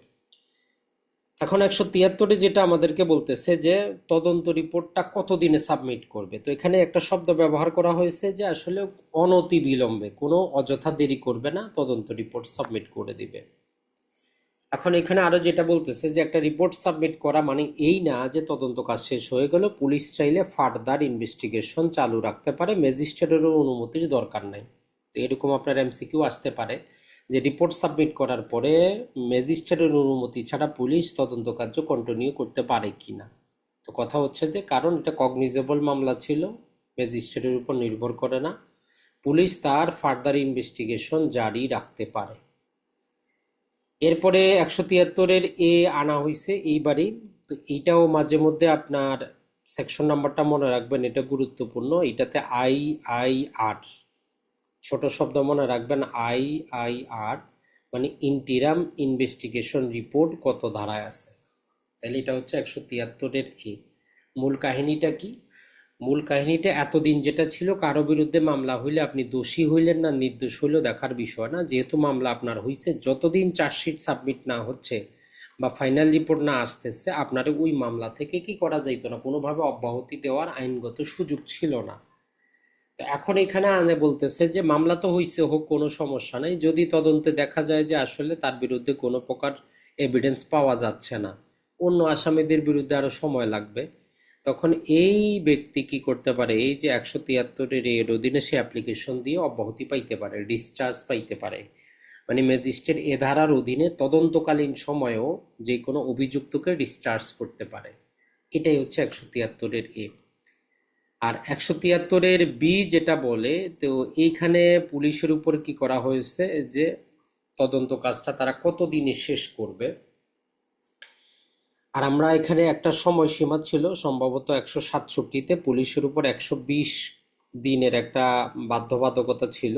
এখন 173-এ যেটা আমাদেরকে বলতেছে যে তদন্ত রিপোর্টটা কতদিনে সাবমিট করবে, তো এখানে একটা শব্দ ব্যবহার করা হয়েছে যে আসলে অনতি বিলম্বে, কোনো অযথা দেরি করবে না, তদন্ত রিপোর্ট সাবমিট করে দিবে। এখন এখানে আরো যেটা বলতেছে যে একটা রিপোর্ট সাবমিট করা মানে এই না যে তদন্ত কাজ শেষ হয়ে গেল, পুলিশ চাইলে ফার্দার ইনভেস্টিগেশন চালু রাখতে পারে, ম্যাজিস্ট্রেটেরও অনুমতির দরকার নাই। তো এরকম আপনার এমসিকিউ আসতে পারে যে রিপোর্ট সাবমিট করার পরে ম্যাজিস্ট্রেটের অনুমতি ছাড়া পুলিশ তদন্ত কার্য কন্টিনিউ করতে পারে কিনা। তো কথা হচ্ছে যে কারণ এটা কগনিজেবল মামলা ছিল, ম্যাজিস্ট্রেটের উপর নির্ভর করে না, পুলিশ তার ফার্দার ইনভেস্টিগেশন জারি রাখতে পারে। এরপরে 173-এর আনা হয়েছে এইবারই। তো এইটাও মাঝে মধ্যে আপনার সেকশন নাম্বারটা মনে রাখবেন, এটা গুরুত্বপূর্ণ। এটাতে IIR, ছোট শব্দ মনে রাখবেন, IIR মানে ইন্টিরাম ইনভেস্টিগেশন রিপোর্ট কত ধারায় আছে। তাহলে এটা হচ্ছে 173-এর মূল কাহিনীটা কি? মূল কাহিনীটা এতদিন যেটা ছিল, কারো বিরুদ্ধে মামলা হইলে আপনি দোষী হইলেন না নির্দোষ হইলেও দেখার বিষয় না, যেহেতু মামলা আপনার হইছে, যতদিন চার্জশিট সাবমিট না হচ্ছে বা ফাইনাল রিপোর্ট না আসতেছে, আপনার ওই মামলা থেকে কি করা যাইতো না, কোনোভাবে অব্যাহতি দেওয়ার আইনগত সুযোগ ছিল না। তো এখন এখানে আনে বলতেছে যে মামলা তো হইছে, হোক, কোনো সমস্যা নেই, যদি তদন্তে দেখা যায় যে আসলে তার বিরুদ্ধে কোনো প্রকার এভিডেন্স পাওয়া যাচ্ছে না, অন্য আসামিদের বিরুদ্ধে আরো সময় লাগবে, তখন এই ব্যক্তি কি করতে পারে, এই যে 173-এর এর অধীনে সে অ্যাপ্লিকেশন দিয়ে অব্যাহতি পাইতে পারে, ডিসচার্জ পাইতে পারে। মানে ম্যাজিস্ট্রেট এ ধারার অধীনে তদন্তকালীন সময়েও যে কোনো অভিযুক্তকে ডিসচার্জ করতে পারে। এটাই হচ্ছে 173-এর আর 173-এর যেটা বলে, তো এইখানে পুলিশের উপর কি করা হয়েছে যে তদন্ত কাজটা তারা কত দিনে শেষ করবে। আর আমরা এখানে একটা সময়সীমা ছিল সম্ভবত 167-তে, পুলিশের উপর 120 দিনের একটা বাধ্যবাধকতা ছিল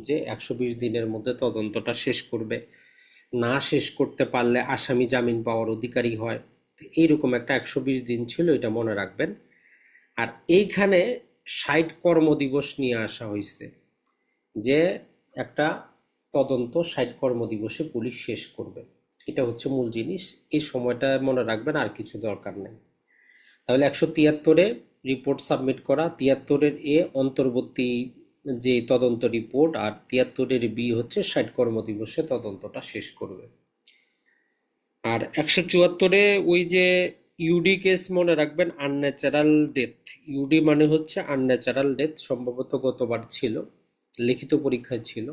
যে 120 দিনের মধ্যে তদন্তটা শেষ করবে, না শেষ করতে পারলে আসামি জামিন পাওয়ার অধিকারী হয়। তো এইরকম একটা 120 দিন ছিল, এটা মনে রাখবেন। আর এইখানে 60 কর্মদিবস নিয়ে আসা হয়েছে, যে একটা তদন্ত 60 কর্মদিবসে পুলিশ শেষ করবে। এটা হচ্ছে মূল জিনিস, এই সময়টা মনে রাখবেন, আর কিছু দরকার নেই। তাহলে 173-এ রিপোর্ট সাবমিট করা, 73-এর অন্তর্বর্তী যে তদন্ত রিপোর্ট, আর 73-এর হচ্ছে 60 কর্মদিবসে তদন্তটা শেষ করবে। আর 174-এ ওই যে ইউডি কেস মনে রাখবেন, আনন্যাচারাল ডেথ। ইউডি মানে হচ্ছে আনন্যাচারাল ডেথ, সম্ভবত গতবার ছিল, লিখিত পরীক্ষায় ছিল।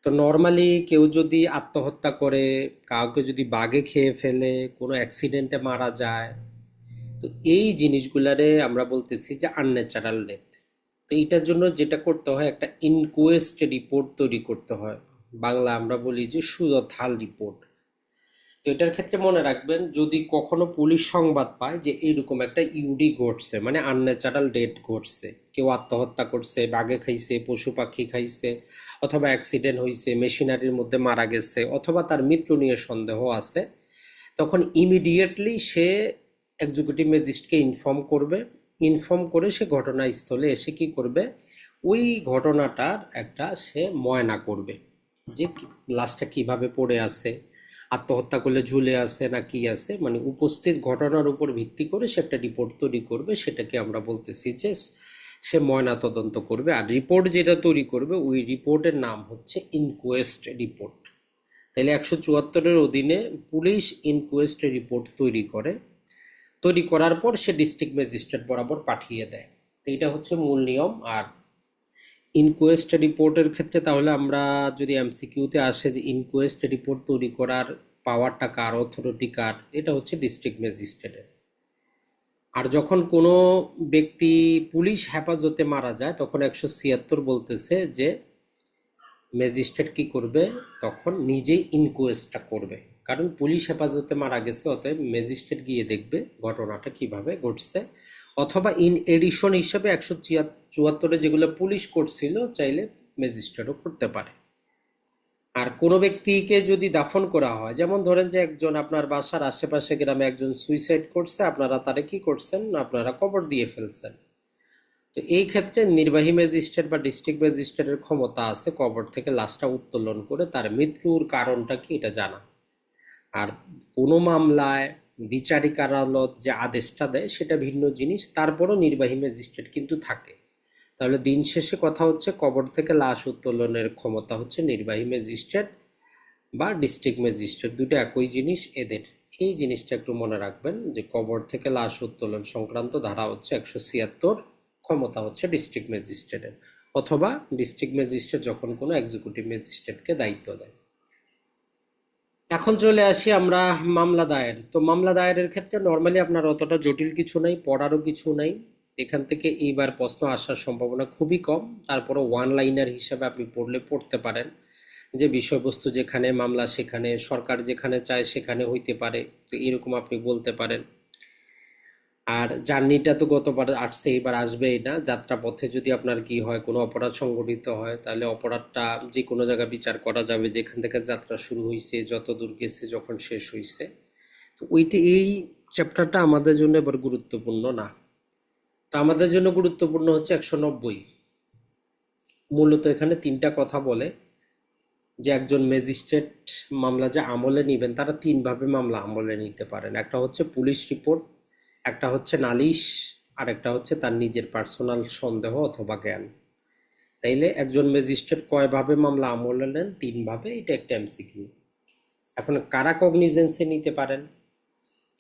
তো নর্মালি কেউ যদি আত্মহত্যা করে, কাউকে যদি বাঘে খেয়ে ফেলে, কোনো অ্যাক্সিডেন্টে মারা যায়, তো এই জিনিসগুলারে আমরা বলতেছি যে আনন্যাচারাল ডেথ। তো এইটার জন্য যেটা করতে হয়, একটা ইনকোয়েস্ট রিপোর্ট তৈরি করতে হয়, বাংলা আমরা বলি যে সুরতহাল রিপোর্ট। তো এটার ক্ষেত্রে মনে রাখবেন, যদি কখনো পুলিশ সংবাদ পায় যে এইরকম একটা ইউডি ঘটছে, মানে আনন্যাচারাল ডেথ ঘটছে, কেউ আত্মহত্যা করছে, বাঘে খাইছে, পশু পাখি খাইছে, অথবা অ্যাক্সিডেন্ট হয়েছে, মেশিনারির মধ্যে মারা গেছে, অথবা তার মৃত্যু নিয়ে সন্দেহ আছে, তখন ইমিডিয়েটলি সে এক্সিকিউটিভ ম্যাজিস্ট্রেটকে ইনফর্ম করবে। ইনফর্ম করে সে ঘটনাস্থলে এসে কি করবে, ওই ঘটনাটার একটা সে ময়না করবে, যে লাশটা কিভাবে পড়ে আছে, আত্মহত্যা করলে ঝুলে আছে না কি আছে, মানে উপস্থিত ঘটনার উপর ভিত্তি করে সে একটা রিপোর্ট তৈরি করবে। সেটাকে আমরা বলতেছি যে সে ময়না তদন্ত করবে। আর রিপোর্ট যেটা তৈরি করবে, ওই রিপোর্টের নাম হচ্ছে ইনকোয়েস্ট রিপোর্ট। তাহলে 174-এর অধীনে পুলিশ ইনকোয়েস্ট রিপোর্ট তৈরি করে, তৈরি করার পর সে ডিস্ট্রিক্ট ম্যাজিস্ট্রেট বরাবর পাঠিয়ে দেয়। তো এটা হচ্ছে মূল নিয়ম। আর ইনকোয়েস্ট রিপোর্টের ক্ষেত্রে তাহলে আমরা যদি এমসিকিউতে আসে যে ইনকোয়েস্ট রিপোর্ট তৈরি করার পাওয়ারটা কার, অথরিটি কার, এটা হচ্ছে ডিস্ট্রিক্ট ম্যাজিস্ট্রেটের। আর যখন কোনো ব্যক্তি পুলিশ হেফাজতে মারা যায়, তখন 176 বলতেছে যে ম্যাজিস্ট্রেট কি করবে, তখন নিজেই ইনকোয়েস্টটা করবে, কারণ পুলিশ হেফাজতে মারা গেছে, অতএব ম্যাজিস্ট্রেট গিয়ে দেখবে ঘটনাটা কিভাবে ঘটছে। অথবা ইন এডিশন হিসেবে 174-এ যেগুলো পুলিশ করছিল, চাইলে ম্যাজিস্ট্রেটও করতে পারে। আর কোনো ব্যক্তিকে যদি দাফন করা হয়, যেমন ধরেন যে একজন আপনার বাসার আশেপাশে গ্রামে একজন সুইসাইড করছে, আপনারা তারে কি করছেন, আপনারা কবর দিয়ে ফেলছেন। তো এই ক্ষেত্রে নির্বাহী ম্যাজিস্ট্রেট বা ডিস্ট্রিক্ট ম্যাজিস্ট্রেটের ক্ষমতা আছে কবর থেকে লাশটা উত্তোলন করে তার মৃত্যুর কারণটা কি এটা জানা। আর কোনো মামলায় বিচারিক আদালত যে আদেশটা দেয় সেটা ভিন্ন জিনিস, তারপরও নির্বাহী ম্যাজিস্ট্রেট কিন্তু থাকে। তাহলে দিন শেষে কথা হচ্ছে কবর থেকে লাশ উত্তোলনের ক্ষমতা হচ্ছে নির্বাহী ম্যাজিস্ট্রেট বা ডিস্ট্রিক্ট ম্যাজিস্ট্রেট, দুটো একই জিনিস এদের। এই জিনিসটা একটু মনে রাখবেন যে কবর থেকে লাশ উত্তোলন সংক্রান্ত ধারা হচ্ছে 176, ক্ষমতা হচ্ছে ডিস্ট্রিক্ট ম্যাজিস্ট্রেটের, অথবা ডিস্ট্রিক্ট ম্যাজিস্ট্রেট যখন কোনো এক্সিকিউটিভ ম্যাজিস্ট্রেটকে দায়িত্ব দেয়। এখন চলে আসি আমরা মামলা দায়ের। তো মামলা দায়েরের ক্ষেত্রে নর্মালি আপনার অতটা জটিল কিছু নাই, পড়ারও কিছু নাই। এখান থেকে এইবার প্রশ্ন আসার সম্ভাবনা খুবই কম, তারপরে ওয়ান লাইনার হিসেবে আপনি পড়লে পড়তে পারেন যে বিষয়বস্তু যেখানে মামলা সেখানে, সরকার যেখানে চায় সেখানে হইতে পারে, তো এরকম আপনি বলতে পারেন। আর জার্নিটা তো গতবার আসছে, এবার আসবেই না। যাত্রাপথে যদি আপনার কি হয়, কোনো অপরাধ সংঘটিত হয়, তাহলে অপরাধটা যে কোনো জায়গায় বিচার করা যাবে, যেখান থেকে যাত্রা শুরু হয়েছে, যত দূর গেছে, যখন শেষ হয়েছে। তো ওইটা, এই চ্যাপ্টারটা আমাদের জন্য এবার গুরুত্বপূর্ণ না। তো আমাদের জন্য গুরুত্বপূর্ণ হচ্ছে 190। মূলত এখানে তিনটা কথা বলে যে একজন ম্যাজিস্ট্রেট মামলা যে আমলে নেবেন, তারা তিনভাবে মামলা আমলে নিতে পারেন। একটা হচ্ছে পুলিশ রিপোর্ট, একটা হচ্ছে নালিশ, আর একটা হচ্ছে তার নিজের পার্সোনাল সন্দেহ অথবা জ্ঞান। তাইলে একজন ম্যাজিস্ট্রেট কয়ভাবে মামলা আমলে নেন? তিনভাবে। এটা একটা এমসিকিউ। এখন কারা কগনিজেন্সে নিতে পারেন?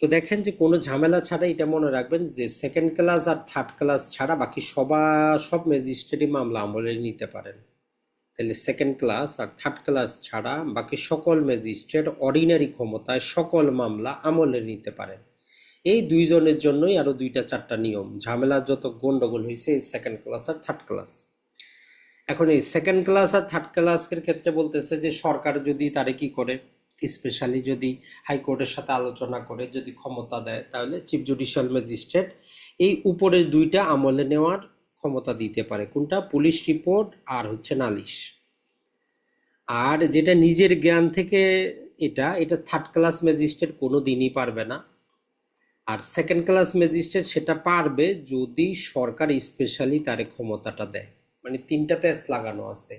তো দেখেন যে কোনো ঝামেলা ছাড়া এটা মনে রাখবেন যে সেকেন্ড ক্লাস আর থার্ড ক্লাস ছাড়া বাকি সব ম্যাজিস্ট্রেটই মামলা আমলে নিতে পারেন। তাহলে সেকেন্ড ক্লাস আর থার্ড ক্লাস ছাড়া বাকি সকল ম্যাজিস্ট্রেট অর্ডিনারি ক্ষমতায় সকল মামলা আমলে নিতে পারেন। এই দুইজনের জন্যই আরো দুইটা চারটা নিয়ম, ঝামেলা যত গন্ডগোল হয়েছে এই সেকেন্ড ক্লাস আর থার্ড ক্লাস। এখন এই সেকেন্ড ক্লাস আর থার্ড ক্লাসের ক্ষেত্রে বলতেছে যে সরকার যদি তারে কি করে, স্পেশালি যদি হাইকোর্টের সাথে আলোচনা করে যদি ক্ষমতা দেয়, তাহলে চিফ জুডিশিয়াল ম্যাজিস্ট্রেট এই উপরের দুইটা আমলে নেওয়ার ক্ষমতা দিতে পারে। কোনটা? পুলিশ রিপোর্ট আর হচ্ছে নালিশ। আর যেটা নিজের জ্ঞান থেকে, এটা এটা থার্ড ক্লাস ম্যাজিস্ট্রেট কোনো দিনই পারবে না। আর সেকেন্ড ক্লাস ম্যাজিস্ট্রেট সেটা পারবে যদি সরকার স্পেশালি তার ক্ষমতাটা দেয়। মানে তিনটা প্যাচ লাগানো আছে।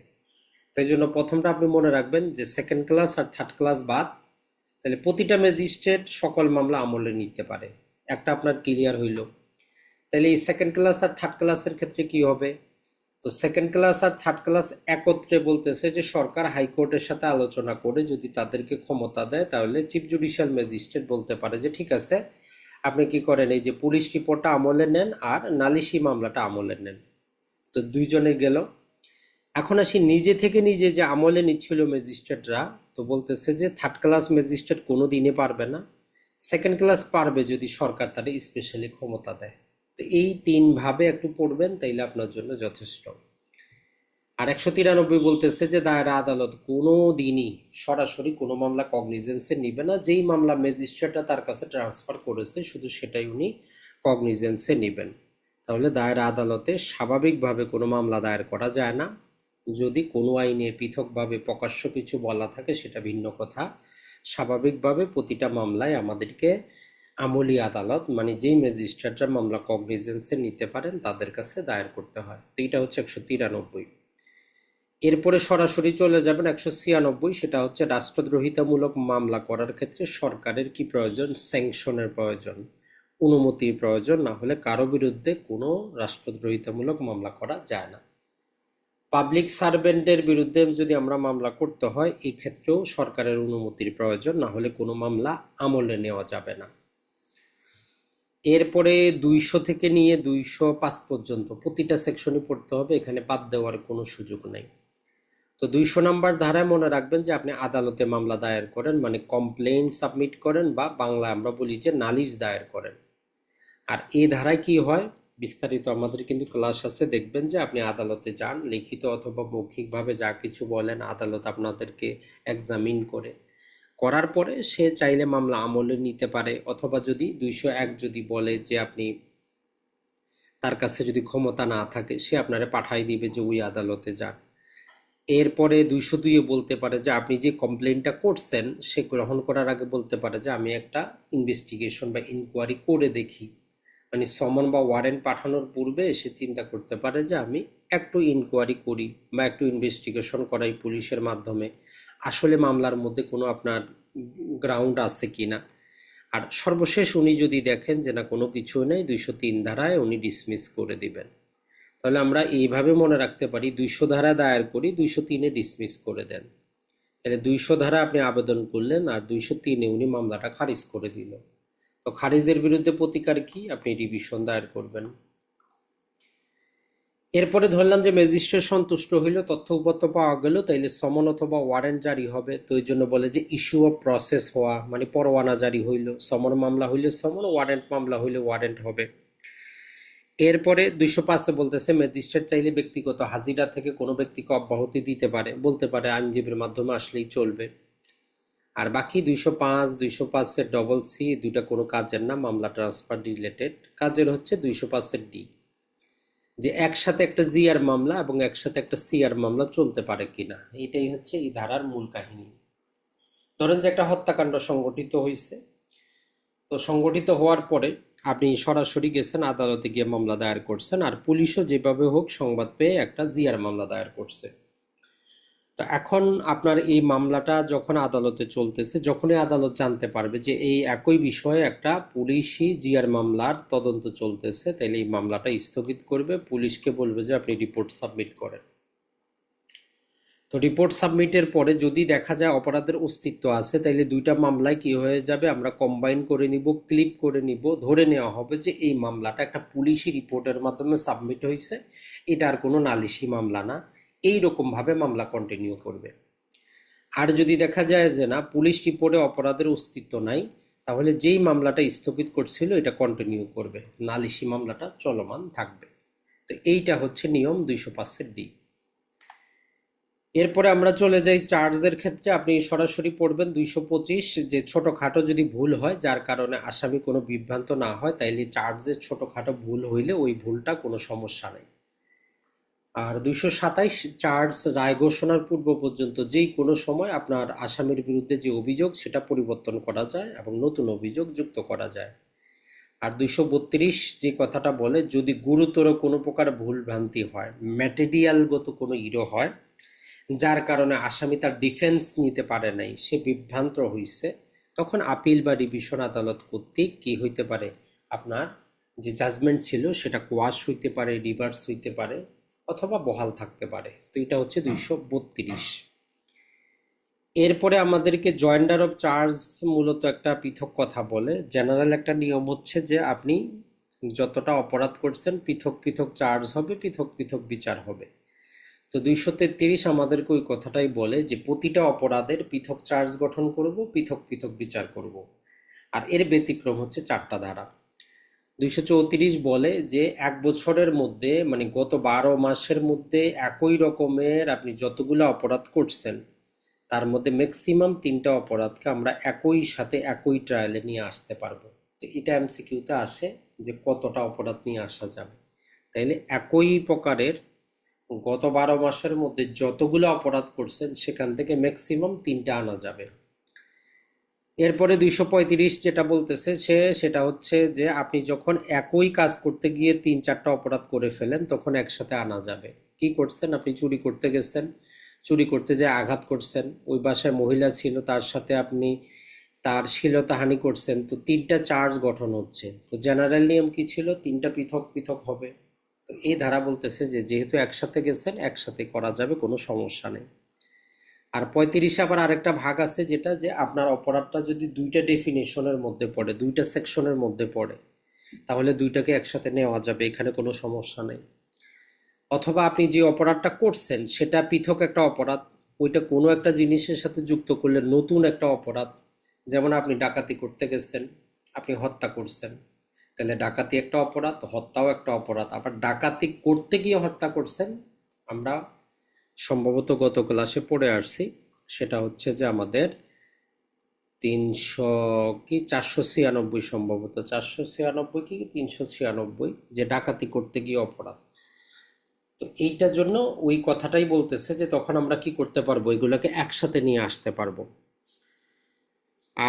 তাই জন্য প্রথমটা আপনি মনে রাখবেন যে সেকেন্ড ক্লাস আর থার্ড ক্লাস বাদ, তাহলে প্রতিটা ম্যাজিস্ট্রেট সকল মামলা আমলে নিতে পারে। একটা আপনার ক্লিয়ার হইল। তাহলে এই সেকেন্ড ক্লাস আর থার্ড ক্লাসের ক্ষেত্রে কি হবে? তো সেকেন্ড ক্লাস আর থার্ড ক্লাস একত্রে বলতেছে যে সরকার হাইকোর্টের সাথে আলোচনা করে যদি তাদেরকে ক্ষমতা দেয়, তাহলে চিফ জুডিশিয়াল ম্যাজিস্ট্রেট বলতে পারে যে ঠিক আছে, আপনি কি করেন, এই যে পুলিশ রিপোর্টটা আমলে নেন আর নালিশি মামলাটা আমলে নেন। তো দুইজনে গেল। এখন আসি নিজে থেকে নিজে যে আমলে নিচ্ছিল ম্যাজিস্ট্রেটরা, তো বলতেছে যে থার্ড ক্লাস ম্যাজিস্ট্রেট কোনো দিনে পারবে না, সেকেন্ড ক্লাস পারবে যদি সরকার তার স্পেশালি ক্ষমতা দেয়। তো এই তিনভাবে একটু পড়বেন, তাইলে আপনার জন্য যথেষ্ট। আর 193 বলতেছে যে দায়রা আদালত কোনো দিনই সরাসরি কোনো মামলা কগনিজেন্সে নিবে না। যেই মামলা ম্যাজিস্ট্রেটরা তার কাছে ট্রান্সফার করেছে শুধু সেটাই উনি কগনিজেন্সে নেবেন। তাহলে দায়রা আদালতে স্বাভাবিকভাবে কোনো মামলা দায়ের করা যায় না। যদি কোনো আইনে পৃথকভাবে প্রকাশ্য কিছু বলা থাকে সেটা ভিন্ন কথা। স্বাভাবিকভাবে প্রতিটা মামলায় আমাদেরকে আমলি আদালত, মানে যেই ম্যাজিস্ট্রেটরা মামলা কগনিজেন্সে নিতে পারেন তাদের কাছে দায়ের করতে হয়। তো এইটা হচ্ছে 193। এরপরে সরাসরি চলে যাবেন 196, সেটা হচ্ছে রাষ্ট্রদ্রোহিতামূলক মামলা করার ক্ষেত্রে সরকারের কি প্রয়োজন? স্যাংশনের প্রয়োজন, অনুমতির প্রয়োজন, না হলে কারো বিরুদ্ধে কোনো রাষ্ট্রদ্রোহিতামূলক মামলা করা যায় না। পাবলিক সার্ভেন্টের বিরুদ্ধে যদি আমরা মামলা করতে হয়, এই ক্ষেত্রেও সরকারের অনুমতির প্রয়োজন, না হলে কোনো মামলা আমলে নেওয়া যাবে না। এরপরে 200 থেকে নিয়ে 205 পর্যন্ত প্রতিটা সেকশনে পড়তে হবে, এখানে বাদ দেওয়ার কোনো সুযোগ নেই। তো 200 নাম্বার ধারায় মনে রাখবেন যে আপনি আদালতে মামলা দায়ের করেন, মানে কমপ্লেইন সাবমিট করেন, বা বাংলা আমরা বলি যে নালিশ দায়ের করেন। আর এই ধারায় কি হয় বিস্তারিত আমাদের কিন্তু ক্লাস আছে, দেখবেন যে আপনি আদালতে যান, লিখিত অথবা মৌখিকভাবে যা কিছু বলেন আদালত আপনাদেরকে এক্সামিন করার পরে সে চাইলে মামলা আমলে নিতে পারে, অথবা যদি 201 যদি বলে যে আপনি, তার কাছে যদি ক্ষমতা না থাকে, সে আপনারা পাঠাই দিবে যে ওই আদালতে যান। এরপরে 202 বলতে পারে যে আপনি যে কমপ্লেনটা করছেন সে গ্রহণ করার আগে বলতে পারে যে আমি একটা ইনভেস্টিগেশন বা ইনকোয়ারি করে দেখি, মানে সমন বা ওয়ারেন্ট পাঠানোর পূর্বে সে চিন্তা করতে পারে যে আমি একটু ইনকোয়ারি করি বা একটু ইনভেস্টিগেশন করাই পুলিশের মাধ্যমে, আসলে মামলার মধ্যে কোনো আপনার গ্রাউন্ড আছে কিনা। আর সর্বশেষ উনি যদি দেখেন যে না কোনো কিছু নেই, 203 ধারায় উনি ডিসমিস করে দিবেন। তাহলে আমরা এইভাবে মনে রাখতে পারি 200 ধারা দায়ের করি, 203-এ ডিসমিস করে দেন। তাহলে 200 ধারা আপনি আবেদন করলেন আর 203-এ উনি মামলাটা খারিজ করে দিল। তো খারিজের বিরুদ্ধে প্রতিকার কি? আপনি রিভিশন দায়ের করবেন। এরপরে ধরলাম যে ম্যাজিস্ট্রেট সন্তুষ্ট হইল, তথ্য উপাত্ত পাওয়া গেল, তাইলে সমন অথবা ওয়ারেন্ট জারি হবে। তো এই জন্য বলে যে ইস্যু অফ প্রসেস হওয়া, মানে পরোয়ানা জারি হইল। সমন মামলা হইলে সমন, ওয়ারেন্ট মামলা হইলে ওয়ারেন্ট হবে। এরপরে 205-এ বলতেছে ম্যাজিস্ট্রেট চাইলে ব্যক্তিগত হাজিরা থেকে কোনো ব্যক্তিকে অব্যাহতি দিতে পারে, বলতে পারে আইনজীবীর মাধ্যমে আসলেই চলবে। আর বাকি 205, 205-এর ডবল সি দুইটা কোনো কাজের না, মামলা ট্রান্সফার রিলেটেড কাজের হচ্ছে 205-এর ডি, যে একসাথে একটা জিআর মামলা এবং একসাথে একটা সিআর মামলা চলতে পারে কিনা। এটাই হচ্ছে এই ধারার মূল কাহিনী। ধরেন যে একটা হত্যাকাণ্ড সংগঠিত হয়েছে, তো সংগঠিত হওয়ার পরে আপনি সরাসরি গেছেন আদালতে গিয়ে মামলা দায়ের করছেন, আর পুলিশও যেভাবে হোক সংবাদ পেয়ে একটা জিআর মামলা দায়ের করছে। তো এখন আপনার এই মামলাটা যখন আদালতে চলতেছে, যখনই আদালত জানতে পারবে যে এই একই বিষয়ে একটা পুলিশি জিআর মামলার তদন্ত চলতেছে, তাহলে এই মামলাটা স্থগিত করবে, পুলিশকে বলবে যে আপনি রিপোর্ট সাবমিট করেন। তো রিপোর্ট সাবমিটের পরে যদি দেখা যায় অপরাধের অস্তিত্ব আছে, তাইলে দুইটা মামলায় কি হয়ে যাবে, আমরা কম্বাইন করে নিব, ক্লিপ করে নিব, ধরে নেওয়া হবে যে এই মামলাটা একটা পুলিশি রিপোর্টের মাধ্যমে সাবমিট হয়েছে, এটা আর কোনো নালিশি মামলা না। এই রকম ভাবে মামলা কন্টিনিউ করবে। আর যদি দেখা যায় যে না পুলিশ রিপোর্টে অপরাধের অস্তিত্ব নাই, তাহলে যেই মামলাটা স্থগিত করছিল এটা কন্টিনিউ করবে, নালিশি মামলাটা চলমান থাকবে। তো এইটা হচ্ছে নিয়ম 205-এর ডি। এরপরে আমরা চলে যাই চার্জের ক্ষেত্রে। আপনি সরাসরি পড়বেন 225, যে ছোটখাটো যদি ভুল হয় যার কারণে আসামি কোনো বিভ্রান্ত না হয়, তাইলে চার্জের ছোটখাটো ভুল হইলে ওই ভুলটা কোনো সমস্যা নেই। আর 227, চার্জ রায় ঘোষণার পূর্ব পর্যন্ত যেই কোনো সময় আপনার আসামির বিরুদ্ধে যে অভিযোগ সেটা পরিবর্তন করা যায় এবং নতুন অভিযোগ যুক্ত করা যায়। আর 232 যে কথাটা বলে, যদি গুরুতর কোনো প্রকার ভুল ভ্রান্তি হয়, ম্যাটেরিয়ালগত কোনো ইরো হয়, যার কারণে আসামি তার ডিফেন্স নিতে পারে নাই, সে বিভ্রান্ত হইছে, তখন আপিল বা রিভিশন আদালত কর্তৃক কি হইতে পারে, আপনার যে জাজমেন্ট ছিল সেটা কোয়াশ হইতে পারে, রিভার্স হইতে পারে, অথবা বহাল থাকতে পারে। তো এটা হচ্ছে 232। এরপরে আমাদেরকে জয়েন্ডার অফ চার্জ মূলত একটা পৃথক কথা বলে। জেনারেল একটা নিয়ম হচ্ছে যে আপনি যতটা অপরাধ করছেন পৃথক পৃথক চার্জ হবে, পৃথক পৃথক বিচার হবে। তো 233 আমাদেরকে ওই কথাটাই বলে যে প্রতিটা অপরাধের পৃথক চার্জ গঠন করব, পৃথক পৃথক বিচার করব। আর এর ব্যতিক্রম হচ্ছে 4টা ধারা। 234 বলে যে 1 বছরের মধ্যে, মানে গত 12 মাসের মধ্যে একই রকমের আপনি যতগুলো অপরাধ করছেন, তার মধ্যে ম্যাক্সিমাম 3টা অপরাধকে আমরা একই সাথে একই ট্রায়ালে নিয়ে আসতে পারবো। তো এটা এমসিকিউতে আসে যে কতটা অপরাধ নিয়ে আসা যাবে। তাইলে একই প্রকারের গত 12 মাসের মধ্যে যতগুলো অপরাধ করছেন সেখান থেকে ম্যাক্সিমাম 3টা আনা যাবে। এরপরে 235 যেটা বলতেছে সেটা হচ্ছে যে আপনি যখন একই কাজ করতে গিয়ে 3-4টা অপরাধ করে ফেলেন, তখন একসাথে আনা যাবে। কি করছেন, আপনি চুরি করতে গেছেন, চুরি করতে যেয়ে আঘাত করছেন, ওই বাসায় মহিলা ছিল, তার সাথে আপনি তার শ্লীলতাহানি করছেন, তো 3টা চার্জ গঠন হচ্ছে। তো জেনারেল নিয়ম কি ছিল, 3টা পৃথক পৃথক হবে। তো এই ধারা বলতেছে যে যেহেতু একসাথে গেছেন একসাথে করা যাবে, কোনো সমস্যা নেই। আর 35 আবার আরেকটা ভাগ আছে, যেটা যে আপনার অপরাধটা যদি 2টা ডেফিনেশনের মধ্যে পড়ে, 2টা সেকশনের মধ্যে পড়ে, তাহলে 2টাকে একসাথে নেওয়া যাবে, এখানে কোনো সমস্যা নেই। অথবা আপনি যে অপরাধটা করছেন সেটা পৃথক একটা অপরাধ, ওইটা কোনো একটা জিনিসের সাথে যুক্ত করলে নতুন একটা অপরাধ। যেমন আপনি ডাকাতি করতে গেছেন, আপনি হত্যা করছেন, তাহলে ডাকাতি একটা অপরাধ, হত্যাও একটা অপরাধ। আবার ডাকাতি করতে গিয়ে হত্যা করছেন, আমরা সম্ভবত গত ক্লাসে পড়ে আসছি, সেটা হচ্ছে যে আমাদের 300 কি 496, সম্ভবত 496 কি 396, যে ডাকাতি করতে গিয়ে অপরাধ। তো এইটার জন্য ওই কথাটাই বলতেছে যে তখন আমরা কি করতে পারবো, এগুলোকে একসাথে নিয়ে আসতে পারবো।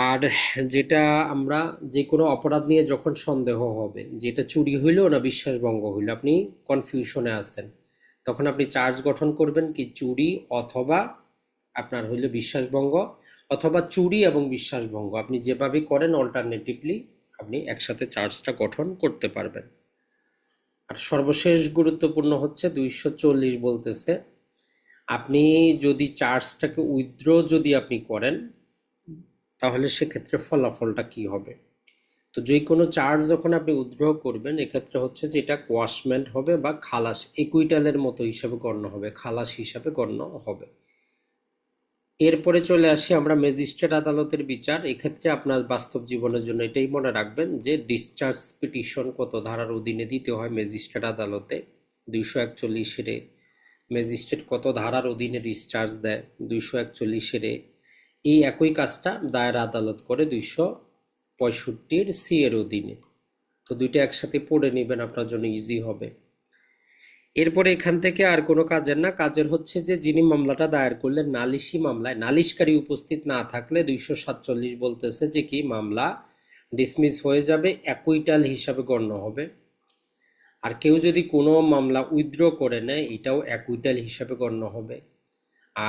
আর যেটা আমরা যে কোনো অপরাধ নিয়ে যখন সন্দেহ হবে, যেটা চুরি হইলো না বিশ্বাসভঙ্গ হইলো, আপনি কনফিউশনে আছেন, তখন আপনি চার্জ গঠন করবেন কি চুরি অথবা আপনার হইলো বিশ্বাসভঙ্গ অথবা চুরি এবং বিশ্বাসভঙ্গ, আপনি যেভাবে করেন অল্টারনেটিভলি আপনি একসাথে চার্জটা গঠন করতে পারবেন। আর সর্বশেষ গুরুত্বপূর্ণ হচ্ছে 240 বলতেছে আপনি যদি চার্জটাকে উইথড্র যদি আপনি করেন তাহলে সেক্ষেত্রে ফলাফলটা কি হবে। তো যে কোনো চার্জ যখন আপনি উইথড্র করবেন এক্ষেত্রে হচ্ছে যে এটা কোয়াশমেন্ট হবে বা খালাস, ইকুইটালের মতো হিসাবে গণ্য হবে, খালাস হিসাবে গণ্য হবে। এরপরে চলে আসি আমরা ম্যাজিস্ট্রেট আদালতের বিচার। এক্ষেত্রে আপনার বাস্তব জীবনের জন্য এটাই মনে রাখবেন যে ডিসচার্জ পিটিশন কত ধারার অধীনে দিতে হয় ম্যাজিস্ট্রেট আদালতে। 241 ম্যাজিস্ট্রেট কত ধারার অধীনে ডিসচার্জ দেয়, 241 এই একই কাজটা দায়রা আদালত করে 265 এর অধীনে। তো দুইটা একসাথে পড়ে নেবেন, আপনার জন্য ইজি হবে। এরপরে এখান থেকে আর কোনো কাজের না, কাজের হচ্ছে যে যিনি মামলাটা দায়ের করলেন নালিশি মামলায় নালিশকারী উপস্থিত না থাকলে 247 বলতেছে যে কি মামলা ডিসমিস হয়ে যাবে, অ্যাকুইটাল হিসাবে গণ্য হবে। আর কেউ যদি কোনো মামলা উইথড্র করে নেয় এটাও অ্যাকুইটাল হিসাবে গণ্য হবে।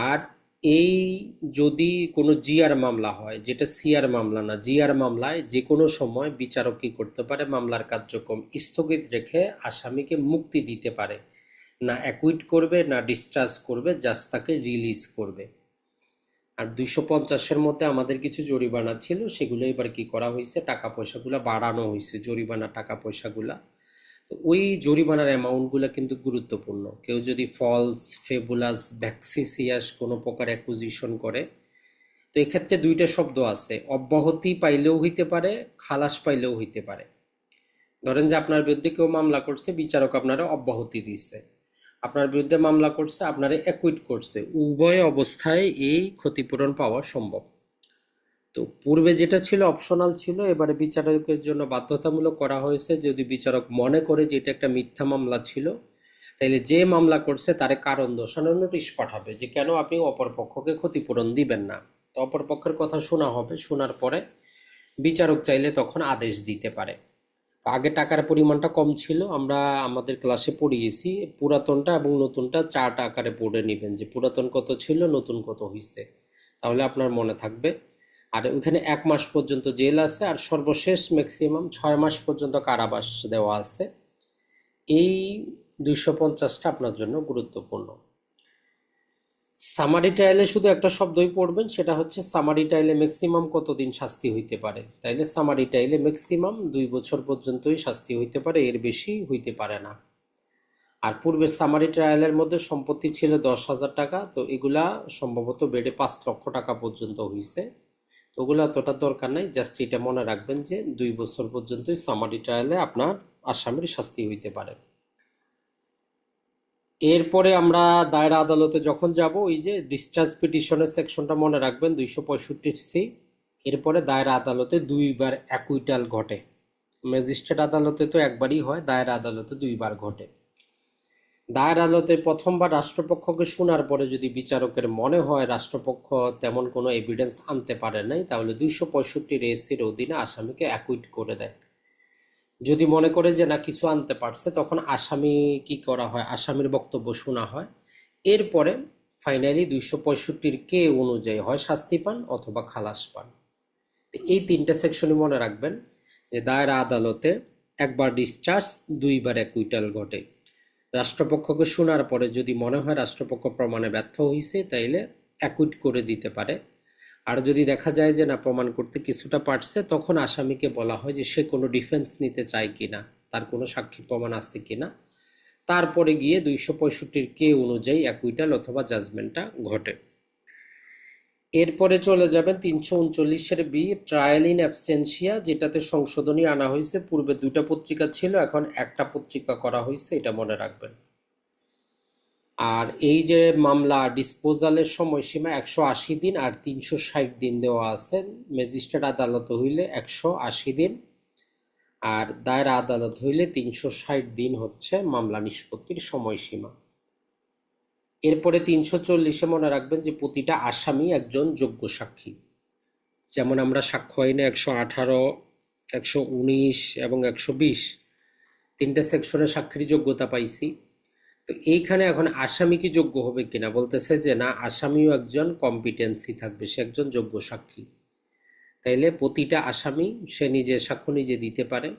আর এই যদি কোনো জিআর মামলা হয়, যেটা সিআর মামলা না, জিআর মামলায় যে কোনো সময় বিচারক কি করতে পারে, মামলার কার্যক্রম স্থগিত রেখে আসামিকে মুক্তি দিতে পারে, না অ্যাকুইট করবে না ডিসচার্জ করবে, জাস্ট তাকে রিলিজ করবে। আর 250-এর মধ্যে আমাদের কিছু জরিমানা ছিল, সেগুলো এবার কি করা হয়েছে, টাকা পয়সাগুলো বাড়ানো হয়েছে, জরিমানা টাকা পয়সাগুলা। তো ওই জরিমানার অ্যামাউন্টগুলো কিন্তু গুরুত্বপূর্ণ। কেউ যদি ফলস, ফেবুলাস, ভ্যাক্সিসিয়াস কোনো প্রকার অ্যাকুজিশন করে, তো এক্ষেত্রে দুইটা শব্দ আছে, অব্যাহতি পাইলেও হইতে পারে, খালাস পাইলেও হইতে পারে। ধরেন যে আপনার বিরুদ্ধে কেউ মামলা করছে, বিচারক আপনারা অব্যাহতি দিচ্ছে, আপনার বিরুদ্ধে মামলা করছে, আপনারা অ্যাকুইট করছে, উভয় অবস্থায় এই ক্ষতিপূরণ পাওয়া সম্ভব। তো পূর্বে যেটা ছিল অপশনাল ছিল, এবারে বিচারকের জন্য বাধ্যতামূলক করা হয়েছে। যদি বিচারক মনে করে যে এটা একটা মিথ্যা মামলা ছিল, তাইলে যে মামলা করছে তারে কারণ দর্শানোর নোটিশ পাঠাবে যে কেন আপনি অপরপক্ষকে ক্ষতিপূরণ দিবেন না। তো অপরপক্ষের কথা শোনা হবে, শোনার পরে বিচারক চাইলে তখন আদেশ দিতে পারে। তো আগে টাকার পরিমাণটা কম ছিল, আমরা আমাদের ক্লাসে পড়িয়েছি পুরাতনটা এবং নতুনটা চার্ট আকারে পড়ে নেবেন যে পুরাতন কত ছিল, নতুন কত হয়েছে, তাহলে আপনার মনে থাকবে। আর ওইখানে 1 মাস পর্যন্ত জেল আছে, আর সর্বশেষ ম্যাক্সিমাম 6 মাস পর্যন্ত কারাবাস দেওয়া আছে। এই 250টা আপনার জন্য গুরুত্বপূর্ণ। সামারি ট্রায়ালে শুধু একটা শব্দই পড়বেন, সেটা হচ্ছে সামারি ট্রায়ালে ম্যাক্সিমাম কতদিন শাস্তি হইতে পারে। তাইলে সামারি ট্রায়ালে ম্যাক্সিমাম 2 বছর পর্যন্তই শাস্তি হইতে পারে, এর বেশি হইতে পারে না। আর পূর্বে সামারি ট্রায়ালের মধ্যে সম্পত্তি ছিল 10,000 টাকা, তো এগুলা সম্ভবত বেড়ে 5 লক্ষ টাকা পর্যন্ত হয়েছে। তো ওগুলো অতটা দরকার নাই, জাস্ট এটা মনে রাখবেন যে 2 বছর পর্যন্তই সামারি ট্রায়ালে আপনার আসামির শাস্তি হইতে পারে। এরপরে আমরা দায়রা আদালতে যখন যাব, ওই যে ডিসচার্জ পিটিশনের সেকশনটা মনে রাখবেন 265C। এরপরে দায়রা আদালতে 2বার অ্যাকুইটাল ঘটে। ম্যাজিস্ট্রেট আদালতে তো একবারই হয়, দায়রা আদালতে 2বার ঘটে। দায়রা আদালতে প্রথমবার রাষ্ট্রপক্ষকে শোনার পরে যদি বিচারকের মনে হয় রাষ্ট্রপক্ষ তেমন কোনো এভিডেন্স আনতে পারে নাই, তাহলে 265 অধীনে আসামিকে অ্যাকুইট করে দেয়। যদি মনে করে যে না কিছু আনতে পারছে, তখন আসামি কি করা হয়, আসামির বক্তব্য শোনা হয়। এরপরে ফাইনালি 265 অনুযায়ী হয় শাস্তি পান অথবা খালাস পান। এই 3টে সেকশনই মনে রাখবেন যে দায়রা আদালতে একবার ডিসচার্জ, 2বার অ্যাকুইটাল ঘটে। রাষ্ট্রপক্ষকে শোনার পরে যদি মনে হয় রাষ্ট্রপক্ষ প্রমাণে ব্যর্থ হয়েছে, তাইলে অ্যাকুইট করে দিতে পারে। আর যদি দেখা যায় যে না প্রমাণ করতে কিছুটা পারছে, তখন আসামিকে বলা হয় যে সে কোনো ডিফেন্স নিতে চায় কিনা, তার কোনো সাক্ষী প্রমাণ আছে কিনা। তারপরে গিয়ে 265 অনুযায়ী অ্যাকুইটাল অথবা জাজমেন্টটা ঘটে। এরপরে চলে যাবেন 339 ট্রায়াল ইন অ্যাবসেন্সিয়া, যেটাতে সংশোধনী আনা হয়েছে। পূর্বে 2টা পত্রিকা ছিল, এখন একটা পত্রিকা করা হয়েছে, এটা মনে রাখবেন। আর এই যে মামলা ডিসপোজালের সময়সীমা 180 দিন আর 360 দিন দেওয়া আছে। ম্যাজিস্ট্রেট আদালত হইলে 180 দিন, আর দায়রা আদালত হইলে 360 দিন হচ্ছে মামলা নিষ্পত্তির সময়সীমা। এরপরে 340 মনে রাখবেন যে প্রতিটা আসামি একজন যোগ্য সাক্ষী। যেমন আমরা সাক্ষ্য আইনে 118, 119 এবং 120 3টে সেকশনে সাক্ষীর যোগ্যতা পাইছি। তো এইখানে এখন আসামি কি যোগ্য হবে কিনা বলতেছে যে না, আসামিও একজন কম্পিটেন্সি থাকবে, সে একজন যোগ্য সাক্ষী। তাইলে প্রতিটা আসামি সে নিজে সাক্ষ্য নিজে দিতে পারে।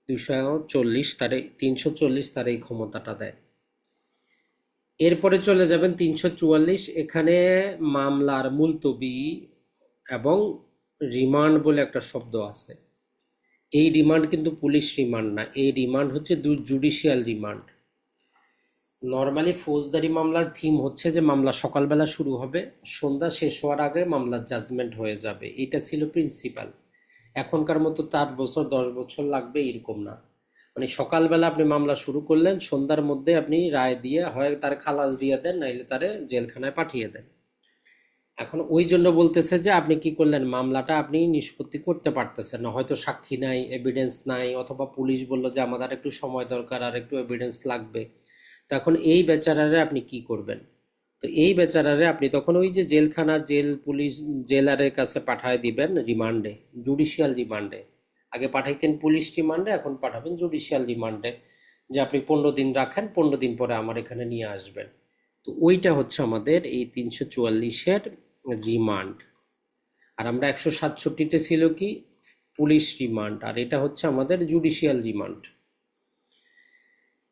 240 তারে 340 তার এই ক্ষমতাটা দেয়। এরপরে চলে যাবেন 344, এখানে মামলার মুলতবি এবং রিমান্ড বলে একটা শব্দ আছে। এই রিমান্ড কিন্তু পুলিশ রিমান্ড না, এই রিমান্ড হচ্ছে জুডিশিয়াল রিমান্ড। নর্মালি ফৌজদারি মামলার থিম হচ্ছে যে মামলা সকালবেলা শুরু হবে, সন্ধ্যা শেষ হওয়ার আগে মামলার জাজমেন্ট হয়ে যাবে, এটা ছিল প্রিন্সিপাল। এখনকার মতো 4 বছর 10 বছর লাগবে এরকম না, মানে সকালবেলা আপনি মামলা শুরু করলেন, সন্ধ্যার মধ্যে আপনি রায় দিয়ে হয় তারে খালাস দিয়ে দেন, নাইলে তারে জেলখানায় পাঠিয়ে দেন। এখন ওই জন্য বলতেছে যে আপনি কি করলেন, মামলাটা আপনি নিষ্পত্তি করতে পারতেছেন না, হয়তো সাক্ষী নাই, এভিডেন্স নাই, অথবা পুলিশ বলল যে আমাদের একটু সময় দরকার, আর একটু এভিডেন্স লাগবে। তো এখন এই বেচারারে আপনি কি করবেন? তো এই বেচারারে আপনি তখন ওই যে জেলখানা, জেল পুলিশ জেলারের কাছে পাঠায় দিবেন রিমান্ডে, জুডিশিয়াল রিমান্ডে। আগে পাঠাইতেন পুলিশ রিমান্ডে, এখন পাঠাবেন জুডিশিয়াল রিমান্ডে, যে আপনি 15 দিন রাখেন, 15 দিন পরে আমার এখানে নিয়ে আসবেন। তো ওইটা হচ্ছে আমাদের এই 344-এর রিমান্ড। আর আমরা 167-তে ছিল কি পুলিশ রিমান্ড, আর এটা হচ্ছে আমাদের জুডিশিয়াল রিমান্ড।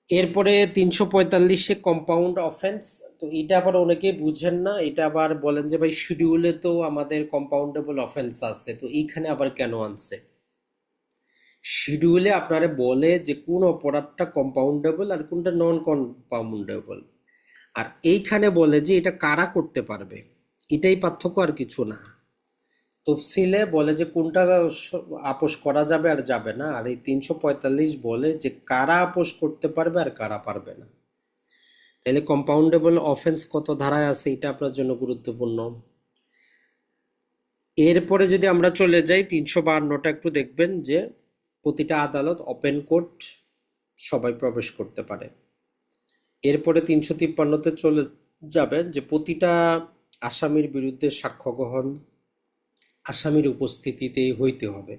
এরপরে 345-এ কম্পাউন্ড অফেন্স। তো এটা আবার অনেকেই বুঝেন না, এটা আবার বলেন যে ভাই শিডিউলে তো আমাদের কম্পাউন্ডেবল অফেন্স আছে, তো এইখানে আবার কেন আনছে? শিডিউলে আপনারা বলে যে কোন অপরাধটা কম্পাউন্ডেবল আর কোনটা নন কম্পাউন্ডেবল, আর এইখানে বলে যে এটা কারা করতে পারবে। এটাই পার্থক্য, আর কিছু না। তফসিলে বলে যে কোনটা আপোষ করা যাবে আর যাবে না, আর এই 345 বলে যে কারা আপোষ করতে পারবে আর কারা পারবে না। তাহলে কম্পাউন্ডেবল অফেন্স কত ধারায় আছে এটা আপনার জন্য গুরুত্বপূর্ণ। এরপরে যদি আমরা চলে যাই 352টা একটু দেখবেন যে প্রতিটা আদালত ওপেন কোর্ট, সবাই প্রবেশ করতে পারে। এরপরে 353-তে চলে যাবেন যে প্রতিটা আসামির বিরুদ্ধে সাক্ষ্য গ্রহণ আসামির উপস্থিতিতেই হইতে হবে।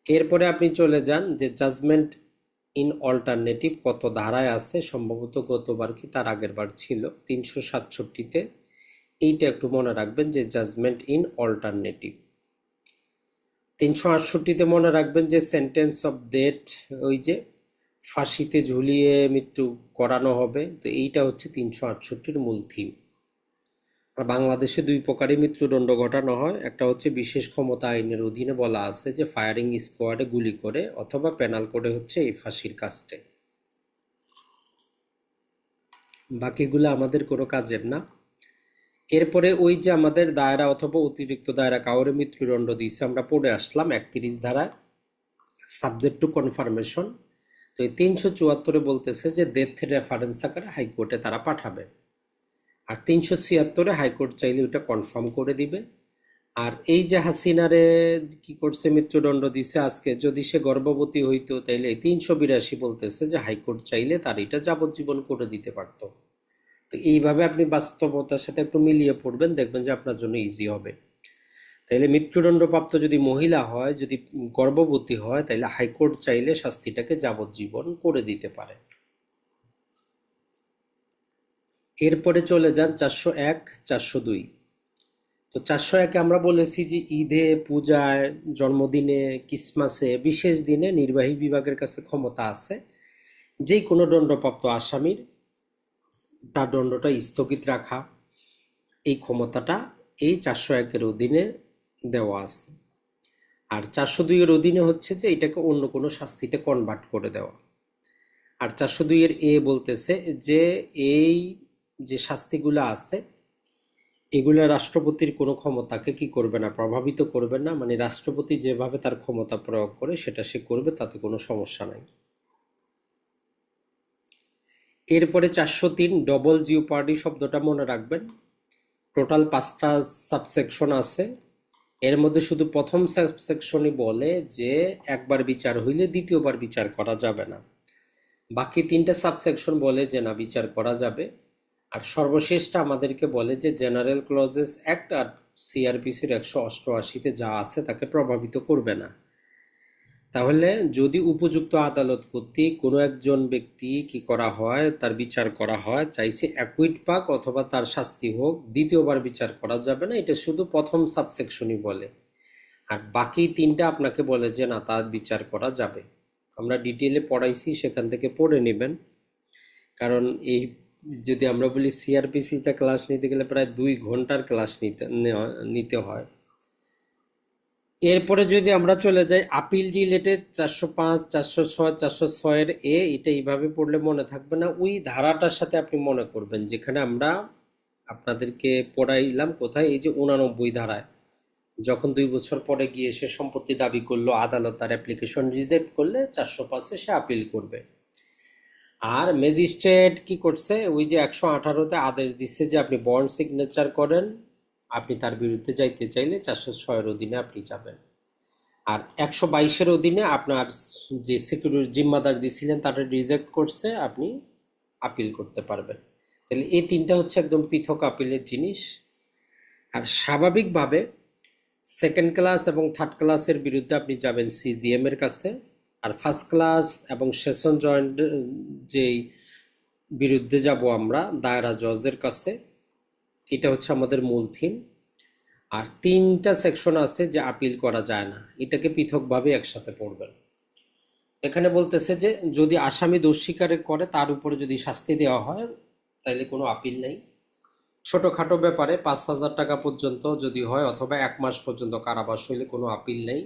এরপরে আপনি চলে যান যে জাজমেন্ট ইন অল্টারনেটিভ কত ধারায় আছে, সম্ভবত গতবার কি তার আগের বার ছিল 367-তে। এইটা একটু মনে রাখবেন যে জাজমেন্ট ইন অল্টারনেটিভ। 368-তে মনে রাখবেন যে সেন্টেন্স অফ ডেথ, ওই যে ফাঁসিতে ঝুলিয়ে মৃত্যু করানো হবে। তো এইটা হচ্ছে 368-র মূল থিম। আর বাংলাদেশে 2 প্রকারই মৃত্যুদণ্ড ঘটানো হয়, একটা হচ্ছে বিশেষ ক্ষমতা আইনের অধীনে বলা আছে যে ফায়ারিং স্কোয়াডে গুলি করে, অথবা পেনাল কোডে হচ্ছে এই ফাঁসির কাস্টে। বাকিগুলো আমাদের কোনো কাজের না। এরপরে ওই যে আমাদের দায়রা অথবা অতিরিক্ত দায়রা কাউরে মৃত্যুদণ্ড দিয়েছে, আমরা পড়ে আসলাম 31 ধারায় সাবজেক্ট টু কনফার্মেশন। তো এই 374-এ বলতেছে যে ডেথ রেফারেন্স আকারে হাইকোর্টে তারা পাঠাবে, আর 376-এ হাইকোর্ট চাইলে ওইটা কনফার্ম করে দিবে। আর এই যে হাসিনারে কি করছে, মৃত্যুদণ্ড দিছে আজকে, যদি সে গর্ভবতী হইতো তাইলে 382 বলতেছে যে হাইকোর্ট চাইলে তার এটা যাবজ্জীবন করে দিতে পারত। তো এইভাবে আপনি বাস্তবতার সাথে একটু মিলিয়ে পড়বেন, দেখবেন যে আপনার জন্য ইজি হবে। তাইলে মৃত্যুদণ্ডপ্রাপ্ত যদি মহিলা হয়, যদি গর্ভবতী হয়, তাইলে হাইকোর্ট চাইলে শাস্তিটাকে যাবজ্জীবন করে দিতে পারে। এরপরে চলে যান 401, 402। তো 401-এ আমরা বলেছি যে ঈদে, পূজায়, জন্মদিনে, ক্রিসমাসে, বিশেষ দিনে নির্বাহী বিভাগের কাছে ক্ষমতা আছে যে কোনো দণ্ডপ্রাপ্ত আসামির তার দণ্ডটা স্থগিত রাখা, এই ক্ষমতাটা এই 401-এর অধীনে দেওয়া আছে। আর 402-এর অধীনে হচ্ছে যে এটাকে অন্য কোনো শাস্তিতে কনভার্ট করে দেওয়া। আর 402-এর বলতেছে যে এই যে শাস্তিগুলো আছে এগুলো রাষ্ট্রপতির কোনো ক্ষমতাকে কি করবে না, প্রভাবিত করবে না, মানে রাষ্ট্রপতি যেভাবে তার ক্ষমতা প্রয়োগ করে সেটা সে করবে, তাতে কোনো সমস্যা নাই। এরপরে 403 ডবল জিওপার্ডি শব্দটা মনে রাখবেন। টোটাল 5টা সাবসেকশন আছে, এর মধ্যে শুধু প্রথম সাবসেকশনই বলে যে একবার বিচার হইলে দ্বিতীয়বার বিচার করা যাবে না। বাকি 3টা সাবসেকশন বলে যে না, বিচার করা যাবে। আর সর্বশেষটা আমাদেরকে বলে যে জেনারেল ক্লজেস অ্যাক্ট আর সিআরপিসির 188-তে যা আছে তাকে প্রভাবিত করবে না। তাহলে যদি উপযুক্ত আদালত কর্তৃক কোনো একজন ব্যক্তি কি করা হয়, তার বিচার করা হয়, চাইছে অ্যাকুইট পাক অথবা তার শাস্তি হোক, দ্বিতীয়বার বিচার করা যাবে না, এটা শুধু প্রথম সাবসেকশনই বলে। আর বাকি তিনটা আপনাকে বলে যে না, তার বিচার করা যাবে। আমরা ডিটেলে পড়াইছি, সেখান থেকে পড়ে নেবেন। কারণ এই যদি আমরা বলি সিআরপিসিতে ক্লাস নিতে গেলে প্রায় 2 ঘন্টার ক্লাস নিতে হয়। এরপরে যদি আমরা চলে যাই আপিল রিলেটেড 405, 406, 406 এটা এইভাবে পড়লে মনে থাকবে না, ওই ধারাটার সাথে আপনি মনে করবেন যেখানে আমরা আপনাদেরকে পড়াইলাম। কোথায়? এই যে 89 ধারায়, যখন 2 বছর পরে গিয়ে সে সম্পত্তি দাবি করলো, আদালত তার অ্যাপ্লিকেশন রিজেক্ট করলে 405-এ সে আপিল করবে। আর ম্যাজিস্ট্রেট কি করছে, ওই যে 118-তে আদেশ দিচ্ছে যে আপনি বন্ড সিগনেচার করেন, আপনি তার বিরুদ্ধে যাইতে চাইলে 406-এর অধীনে আপনি যাবেন। আর 122-এর অধীনে আপনার যে সিকিউরিটি জিম্মাদার দিয়েছিলেন তারা রিজেক্ট করছে, আপনি আপিল করতে পারবেন। তাহলে এই তিনটা হচ্ছে একদম পৃথক আপিলের জিনিস। আর স্বাভাবিকভাবে সেকেন্ড ক্লাস এবং থার্ড ক্লাসের বিরুদ্ধে আপনি যাবেন সিজিএম এর কাছে, আর ফার্স্ট ক্লাস এবং সেশন জয়েন্ট যেই বিরুদ্ধে যাব আমরা দায়রা জজের কাছে। এটা হচ্ছে আমাদের মূল থিম। আর 3টা সেকশন আছে যে আপিল করা যায় না, এটাকে পৃথকভাবে একসাথে পড়বেন। এখানে বলতেছে যে যদি আসামি দোষ স্বীকার করে তার উপরে যদি শাস্তি দেওয়া হয় তাহলে কোনো আপিল নেই। ছোটোখাটো ব্যাপারে 5,000 টাকা পর্যন্ত যদি হয় অথবা 1 মাস পর্যন্ত কারাবাস হইলে কোনো আপিল নেই।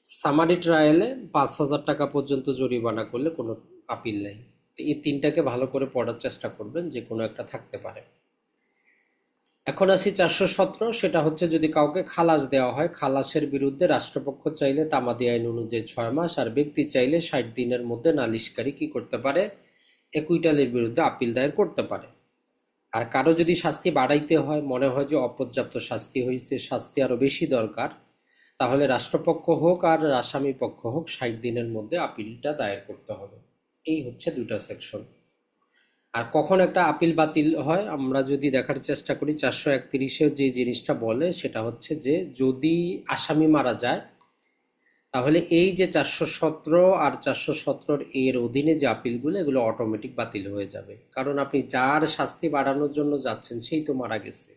সামারি ট্রায়ালে 5,000 টাকা পর্যন্ত জরিমানা করলে কোনো আপিল নেই। তো এই তিনটাকে ভালো করে পড়ার চেষ্টা করবেন, যে কোনো একটা থাকতে পারে। এখন আসি 417, সেটা হচ্ছে যদি কাউকে খালাস দেওয়া হয়, খালাসের বিরুদ্ধে রাষ্ট্রপক্ষ চাইলে তামাদি আইন অনুযায়ী 6 মাস, আর ব্যক্তি চাইলে 60 দিনের মধ্যে নালিশকারী কি করতে পারে, একুইটালের বিরুদ্ধে আপিল দায়ের করতে পারে। আর কারো যদি শাস্তি বাড়াইতে হয়, মনে হয় যে অপর্যাপ্ত শাস্তি হয়েছে, শাস্তি আরো বেশি দরকার, তাহলে রাষ্ট্রপক্ষ হোক আর আসামি পক্ষ হোক 60 দিনের মধ্যে আপিলটা দায়ের করতে হবে। এই হচ্ছে 2টা সেকশন। আর কখন একটা আপিল বাতিল হয় আমরা যদি দেখার চেষ্টা করি, 431-এ যে জিনিসটা বলে সেটা হচ্ছে যে যদি আসামি মারা যায় তাহলে এই যে 417 আর 417 এর অধীনে যে আপিলগুলো, এগুলো অটোমেটিক বাতিল হয়ে যাবে। কারণ আপনি যার শাস্তি বাড়ানোর জন্য যাচ্ছেন সেই তো মারা গেছে।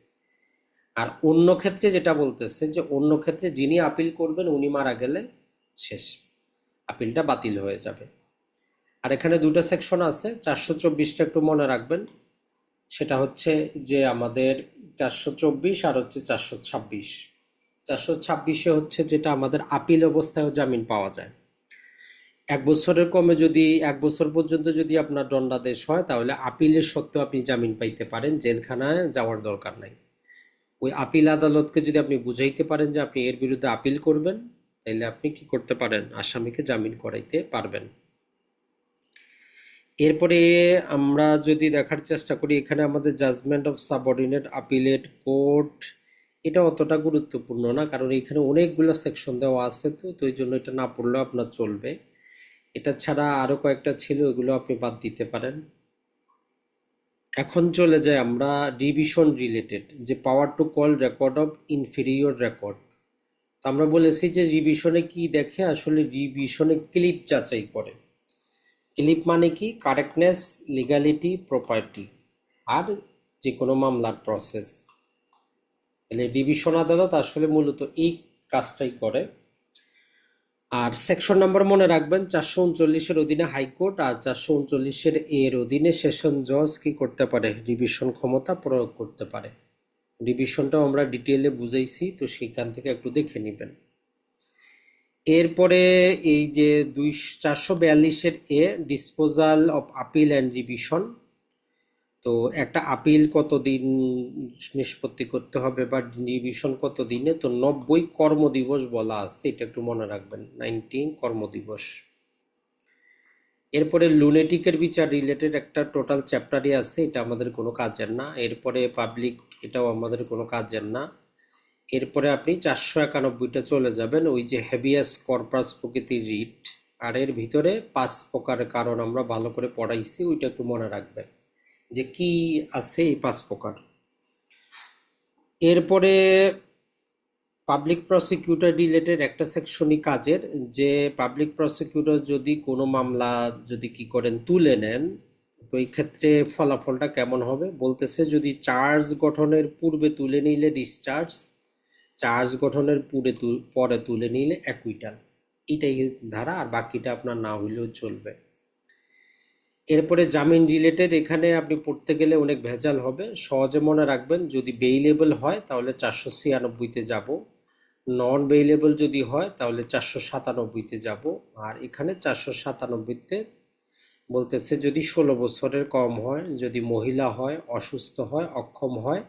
আর অন্য ক্ষেত্রে যেটা বলতেছে যে অন্য ক্ষেত্রে যিনি আপিল করবেন উনি মারা গেলে শেষ, আপিলটা বাতিল হয়ে যাবে। আর এখানে 2টা সেকশন আছে, 424টা একটু মনে রাখবেন। সেটা হচ্ছে যে আমাদের 424 আর হচ্ছে 426। 426-এ হচ্ছে যেটা আমাদের আপিল অবস্থায়ও জামিন পাওয়া যায়। 1 বছরের কমে যদি 1 বছর পর্যন্ত যদি আপনার দণ্ডাদেশ হয় তাহলে আপিলের সত্ত্বেও আপনি জামিন পাইতে পারেন, জেলখানায় যাওয়ার দরকার নাই। ওই আপিল আদালতকে যদি আপনি বুঝাইতে পারেন যে আপনি এর বিরুদ্ধে আপিল করবেন, তাহলে আপনি কি করতে পারেন, আসামিকে জামিন করাইতে পারবেন। এরপরে আমরা যদি দেখার চেষ্টা করি, এখানে আমাদের judgment of subordinate appellate court, এটা অতটা গুরুত্বপূর্ণ না, কারণ এখানে অনেকগুলো সেকশন দেওয়া আছে, তো এই জন্য এটা না পড়লেও আপনার চলবে। এটা ছাড়া আরো কয়েকটা ছিল, এগুলো আপনি বাদ দিতে পারেন। এখন চলে যাই আমরা ডিভিশন রিলেটেড, যে পাওয়ার to call record of inferior record. তো আমরা বলেছি যে রিভিশনে কি দেখে, আসলে রিভিশনে ক্লিপ যাচাই করে। ক্লিপ মানে কি, কারেক্টনেস, লিগ্যালিটি, প্রপার্টি আর যে কোনো মামলার প্রসেস। তাহলে ডিভিশন আদালত আসলে মূলত এই কাজটাই করে। আর সেকশন নাম্বার মনে রাখবেন, 439-এর অধীনে হাইকোর্ট আর 439-এর এর অধীনে সেশন জজ কি করতে পারে, রিভিশন ক্ষমতা প্রয়োগ করতে পারে। রিভিশনটাও আমরা ডিটেইলে বুঝাইছি, তো সেখান থেকে একটু দেখে নেবেন। এরপরে এই যে 442-এর disposal of appeal and revision. তো একটা আপিল কতদিন নিষ্পত্তি করতে হবে বা রিভিশন কত দিনে, তো 90 কর্মদিবস বলা আছে, এটা একটু মনে রাখবেন, 90 কর্মদিবস। এরপরে লুনেটিকের বিচার রিলেটেড একটা টোটাল চ্যাপ্টারই আছে, এটা আমাদের কোনো কাজের না। এরপরে পাবলিক, এটাও আমাদের কোনো কাজের না। এরপরে আপনি 491টা চলে যাবেন, ওই যে হেভিয়াস কর্পাস প্রকৃতির রিট, আর এর ভিতরে 5 প্রকারের কারণ আমরা ভালো করে পড়াইছি, ওইটা একটু মনে রাখবেন যে কি আছে এই 5 প্রকার। এরপরে পাবলিক প্রসিকিউটর রিলেটেড একটা সেকশনই কাজের, যে পাবলিক প্রসিকিউটর যদি কোনো মামলা যদি কি করেন তুলে নেন, তো এই ক্ষেত্রে ফলাফলটা কেমন হবে বলতেছে, যদি চার্জ গঠনের পূর্বে তুলে নিলে ডিসচার্জ, চার্জ গঠনের পরে তুলে নিলে অ্যাকুইটাল, এটাই ধারা, আর বাকিটা আপনার না হইলেও চলবে। এরপরে জামিন রিলেটেড এখানে আপনি পড়তে গেলে অনেক ভেজাল হবে, সহজে মনে রাখবেন যদি বেইলেবল হয় তাহলে 496-তে যাব, নন বেইলেবল যদি হয় তাহলে 497-তে যাব। আর এখানে 497-তে বলতেছে যদি 16 বছরের কম হয়, যদি মহিলা হয়, অসুস্থ হয়, অক্ষম হয়,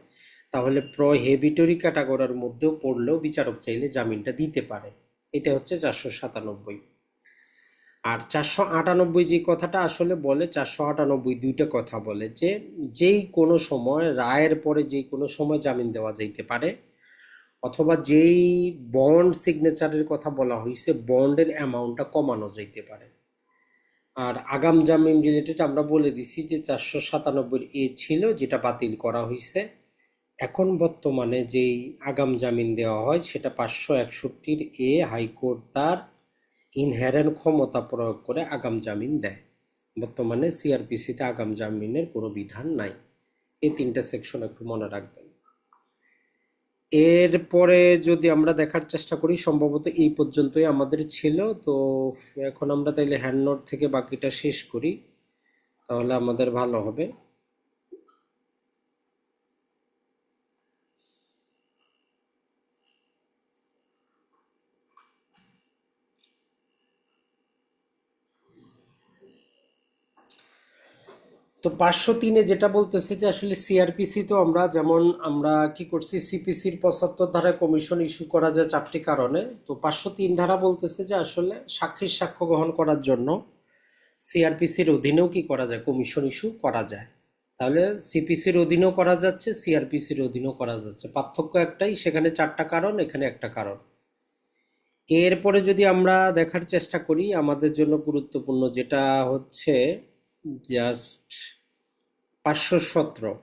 তাহলে প্রহিবিটরি ক্যাটাগরির মধ্যেও পড়লেও বিচারক চাইলে জামিনটা দিতে পারে। এটা হচ্ছে 497। আর 498 যে কথাটা আসলে বলে, 498 দুইটা কথা বলে, যে যেই কোনো সময় রায়ের পরে যেই কোনো সময় জামিন দেওয়া যাইতে পারে, অথবা যেই বন্ড সিগনেচারের কথা বলা হয়েছে বন্ডের অ্যামাউন্টটা কমানো যাইতে পারে। আর আগাম জামিন রিলেটেড আমরা বলে দিছি যে 497 ছিল, যেটা বাতিল করা হয়েছে। এখন বর্তমানে যেই আগাম জামিন দেওয়া হয় সেটা 561 হাইকোর্ট তার ইনহেরেন্ট ক্ষমতা প্রয়োগ করে আগাম জামিন দেয়। বর্তমানে সিআরপিসিতে আগাম জামিনের কোনো বিধান নাই। এই তিনটা সেকশন একটু মনে রাখবেন। এরপরে যদি আমরা দেখার চেষ্টা করি, সম্ভবত এই পর্যন্তই আমাদের ছিল। তো এখন আমরা তাইলে হ্যান্ড নোট থেকে বাকিটা শেষ করি, তাহলে আমাদের ভালো হবে। তো 503-এ যেটা বলতেছে যে আসলে সিআরপিসি, তো আমরা যেমন আমরা কি করছি, সিপিসির 75 ধারায় কমিশন ইস্যু করা যায় 4টি কারণে। তো 503 ধারা বলতেছে যে আসলে সাক্ষীর সাক্ষ্য গ্রহণ করার জন্য সিআরপিসির অধীনেও কি করা যায়, কমিশন ইস্যু করা যায়। তাহলে সিপিসির অধীনেও করা যাচ্ছে, সিআরপিসির অধীনেও করা যাচ্ছে, পার্থক্য একটাই, সেখানে 4টা কারণ, এখানে একটা কারণ। এরপরে যদি আমরা দেখার চেষ্টা করি, আমাদের জন্য গুরুত্বপূর্ণ যেটা হচ্ছে জাস্ট 517।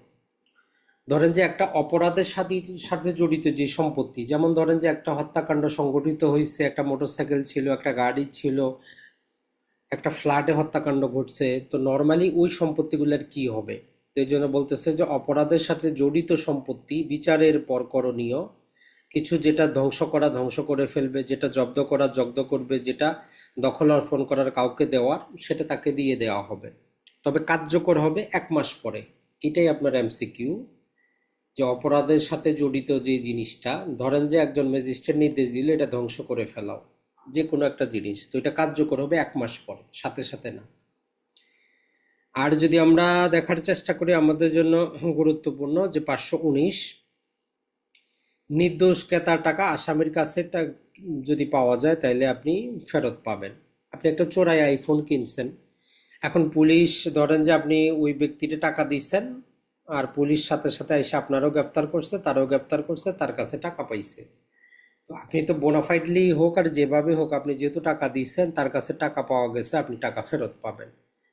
ধরেন যে একটা অপরাধের সাথে সাথে জড়িত যে সম্পত্তি, যেমন ধরেন যে একটা হত্যাকাণ্ড সংঘটিত হয়েছে, একটা মোটরসাইকেল ছিল, একটা গাড়ি ছিল, একটা ফ্ল্যাটে হত্যাকাণ্ড ঘটছে, তো নর্মালি ওই সম্পত্তিগুলোর কি হবে? তো এই জন্য বলতেছে যে অপরাধের সাথে জড়িত সম্পত্তি বিচারের পর করণীয় কিছু, যেটা ধ্বংস করা ধ্বংস করে ফেলবে, যেটা জব্দ করা জব্দ করবে, যেটা দখল অর্পণ করার কাউকে দেওয়ার সেটা তাকে দিয়ে দেওয়া হবে, তবে কার্যকর হবে 1 মাস পরে। এটাই আপনার এমসিকিউ, যে অপরাধের সাথে জড়িত যে জিনিসটা, ধরেন যে একজন ম্যাজিস্ট্রেট নির্দেশ দিলে এটা ধ্বংস করে ফেলাও, যে কোনো একটা জিনিস, তো এটা কার্যকর হবে 1 মাস পরে, সাথে সাথে না। আর যদি আমরা দেখার চেষ্টা করি, আমাদের জন্য গুরুত্বপূর্ণ যে 519, নির্দোষ ক্রেতার টাকা আসামির কাছে যদি পাওয়া যায় তাহলে আপনি ফেরত পাবেন। আপনি একটা চোরাই আইফোন কিনছেন, এখন পুলিশ ধরেন যে আপনি ওই ব্যক্তিকে টাকা দিচ্ছেন, আর পুলিশ সাথে সাথে এসে আপনারও গ্রেফতার করছে, তারও গ্রেফতার করছে, তার কাছে টাকা পাইছে। তো আপনি তো বোনাফাইডলি হোক আর যেভাবে হোক, আপনি যেহেতু টাকা দিচ্ছেন, তার কাছে টাকা পাওয়া গেছে, আপনি টাকা ফেরত পাবেন।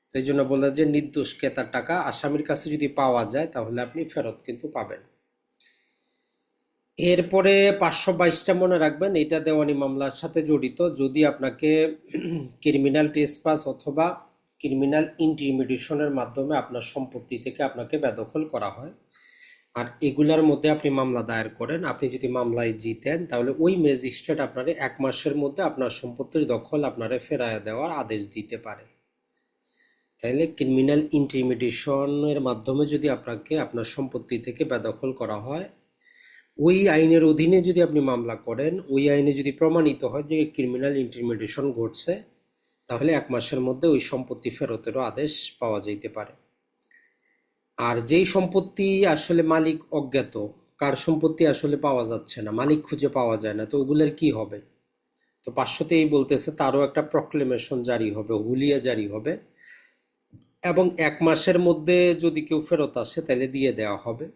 তো এই জন্য বললেন যে নির্দোষ ক্রেতার টাকা আসামির কাছে যদি পাওয়া যায় তাহলে আপনি ফেরত কিন্তু পাবেন। এরপরে 522টা মনে রাখবেন, এটা দেওয়ানি মামলার সাথে জড়িত, যদি আপনাকে ক্রিমিনাল ট্রেসপাস অথবা ক্রিমিনাল ইন্টিমিডেশনের মাধ্যমে আপনার সম্পত্তি থেকে আপনাকে বেদখল করা হয়, আর এগুলার মধ্যে আপনি মামলা দায়ের করেন, আপনি যদি মামলায় জিতেন তাহলে ওই ম্যাজিস্ট্রেট আপনারে 1 মাসের মধ্যে আপনার সম্পত্তির দখল আপনারে ফেরায় দেওয়ার আদেশ দিতে পারে। তাইলে ক্রিমিনাল ইন্টিমিডেশনের মাধ্যমে যদি আপনাকে আপনার সম্পত্তি থেকে বেদখল করা হয়, ওই আইনের অধীনে যদি আপনি মামলা করেন, ওই আইনে যদি প্রমাণিত হয় যে ক্রিমিনাল ইন্টিমিডেশন ঘটছে, তাহলে 1 মাসের মধ্যে ওই সম্পত্তি ফেরতেরও আদেশ পাওয়া যেতে পারে। আর যেই সম্পত্তি আসলে মালিক অজ্ঞাত, কার সম্পত্তি আসলে পাওয়া যাচ্ছে না, মালিক খুঁজে পাওয়া যায় না, তো ওগুলোর কি হবে? তো 500তেই বলতেছে তারও একটা প্রক্লেমেশন জারি হবে, হুলিয়া জারি হবে, এবং 1 মাসের মধ্যে যদি কেউ ফেরত আসে তাহলে দিয়ে দেওয়া হবে।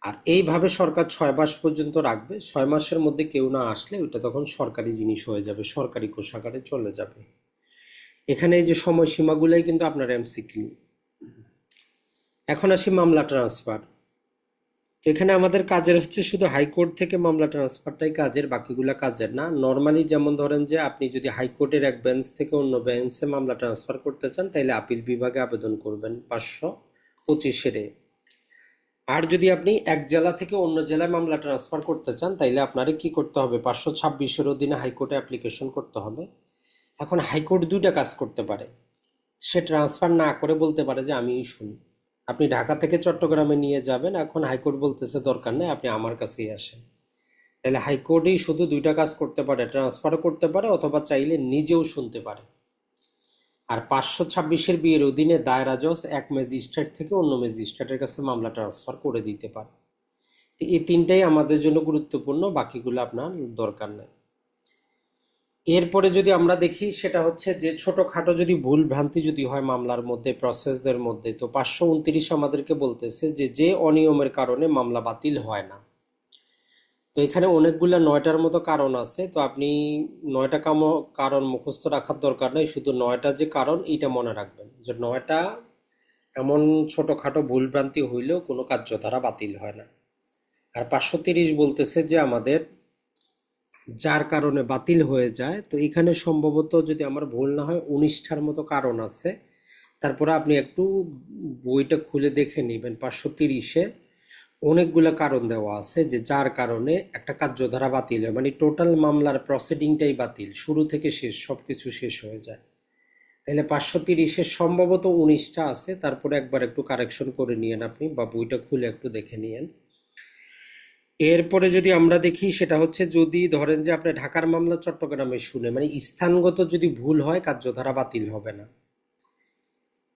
আর এইভাবে সরকার 6 মাস পর্যন্ত রাখবে, 6 মাসের মধ্যে কেউ না আসলে ওইটা তখন সরকারি জিনিস হয়ে যাবে, সরকারি কোষাগারে চলে যাবে। এখানে এই যে সময়সীমাগুলাই কিন্তু আপনার এমসিকিউ। এখন আসি মামলা ট্রান্সফার। তো এখানে আমাদের কাজের হচ্ছে শুধু হাইকোর্ট থেকে মামলা ট্রান্সফারটাই কাজের, বাকিগুলা কাজের না। নর্মালি যেমন ধরেন যে আপনি যদি হাইকোর্টের এক বেঞ্চ থেকে অন্য বেঞ্চে মামলা ট্রান্সফার করতে চান তাহলে আপিল বিভাগে আবেদন করবেন 525-এ। আর যদি আপনি এক জেলা থেকে অন্য জেলায় মামলা ট্রান্সফার করতে চান তাইলে আপনারে কি করতে হবে, 526-এর অধীনে হাইকোর্টে অ্যাপ্লিকেশন করতে হবে। এখন হাইকোর্ট দুইটা কাজ করতে পারে, সে ট্রান্সফার না করে বলতে পারে যে আমিই শুনি। আপনি ঢাকা থেকে চট্টগ্রামে নিয়ে যাবেন, এখন হাইকোর্ট বলতেছে দরকার নেই, আপনি আমার কাছেই আসেন। তাহলে হাইকোর্টেই শুধু দুইটা কাজ করতে পারে, ট্রান্সফারও করতে পারে অথবা চাইলে নিজেও শুনতে পারে। আর 526-এর বিয়ের অধীনে দায়রা জজ এক ম্যাজিস্ট্রেট থেকে অন্য ম্যাজিস্ট্রেটের কাছে মামলা ট্রান্সফার করে দিতে পারে। তো এই তিনটাই আমাদের জন্য গুরুত্বপূর্ণ, বাকিগুলো আপনার দরকার নেই। এরপরে যদি আমরা দেখি সেটা হচ্ছে যে ছোটখাটো যদি ভুল ভ্রান্তি যদি হয় মামলার মধ্যে, প্রসেসের মধ্যে, তো 529 আমাদেরকে বলতেছে যে যে অনিয়মের কারণে মামলা বাতিল হয় না। তো এখানে অনেকগুলা 9টার মতো কারণ আছে, তো আপনি 9টা কারণ মুখস্থ রাখার দরকার নেই, শুধু 9টা যে কারণ এইটা মনে রাখবেন যে 9টা এমন ছোটখাটো ভুল ভ্রান্তি হইলেও কোনো কার্যধারা বাতিল হয় না। আর 530 বলতেছে যে আমাদের যার কারণে বাতিল হয়ে যায়, তো এখানে সম্ভবত যদি আমার ভুল না হয় 19টার মতো কারণ আছে। তারপরে আপনি একটু বইটা খুলে দেখে নেবেন, 530-এ অনেকগুলো কারণ দেওয়া আছে যে যার কারণে একটা কার্যধারা বাতিল হয়, মানে টোটাল মামলার প্রসিডিংটাই বাতিল, শুরু থেকে শেষ সব কিছু শেষ হয়ে যায়। তাহলে 530-এ সম্ভবত 19টা আছে, তারপরে একবার একটু কারেকশন করে নিয়েন আপনি, বা বইটা খুলে একটু দেখে নিয়েন। এরপরে যদি আমরা দেখি সেটা হচ্ছে যদি ধরেন যে আপনি ঢাকার মামলা চট্টগ্রামে শুনে, মানে স্থানগত যদি ভুল হয় কার্যধারা বাতিল হবে না।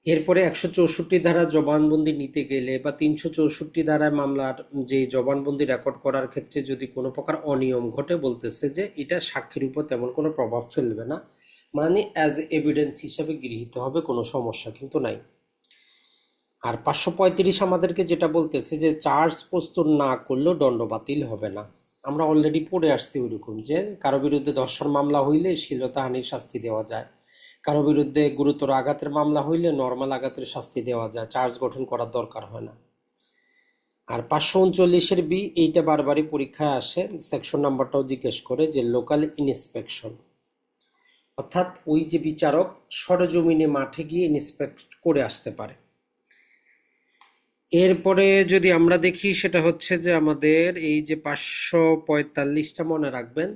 এরপরে 164 ধারা জবানবন্দি নিতে গেলে বা 364 ধারায় মামলার যে জবানবন্দি রেকর্ড করার ক্ষেত্রে যদি কোনো প্রকার অনিয়ম ঘটে, বলতেছে যে এটা সাক্ষীর উপর তেমন কোনো প্রভাব ফেলবে না, মানে অ্যাজ এভিডেন্স হিসাবে গৃহীত হবে, কোনো সমস্যা কিন্তু নাই। আর 535 আমাদেরকে যেটা বলতেছে যে চার্জ প্রস্তুত না করলেও দণ্ড বাতিল হবে না। আমরা অলরেডি পড়ে আসছি ওইরকম যে কারো বিরুদ্ধে ধর্ষণ মামলা হইলে শ্লীলতাহানির শাস্তি দেওয়া যায়, কারো বিরুদ্ধে গুরুতর আঘাতের মামলা হইলে নর্মাল আঘাতের শাস্তি দেওয়া যায়, চার্জ গঠন করার দরকার হয় না। আর 539-এর বি, এইটা বারবারই পরীক্ষায় আসে, সেকশন নাম্বারটাও জিজ্ঞেস করে যে লোকাল ইন্সপেকশন, অর্থাৎ ওই যে বিচারক সরজমিনে মাঠে গিয়ে ইন্সপেক্ট করে আসতে পারে। এরপরে যদি আমরা দেখি সেটা হচ্ছে যে আমাদের এই যে 545টা মনে রাখবেন,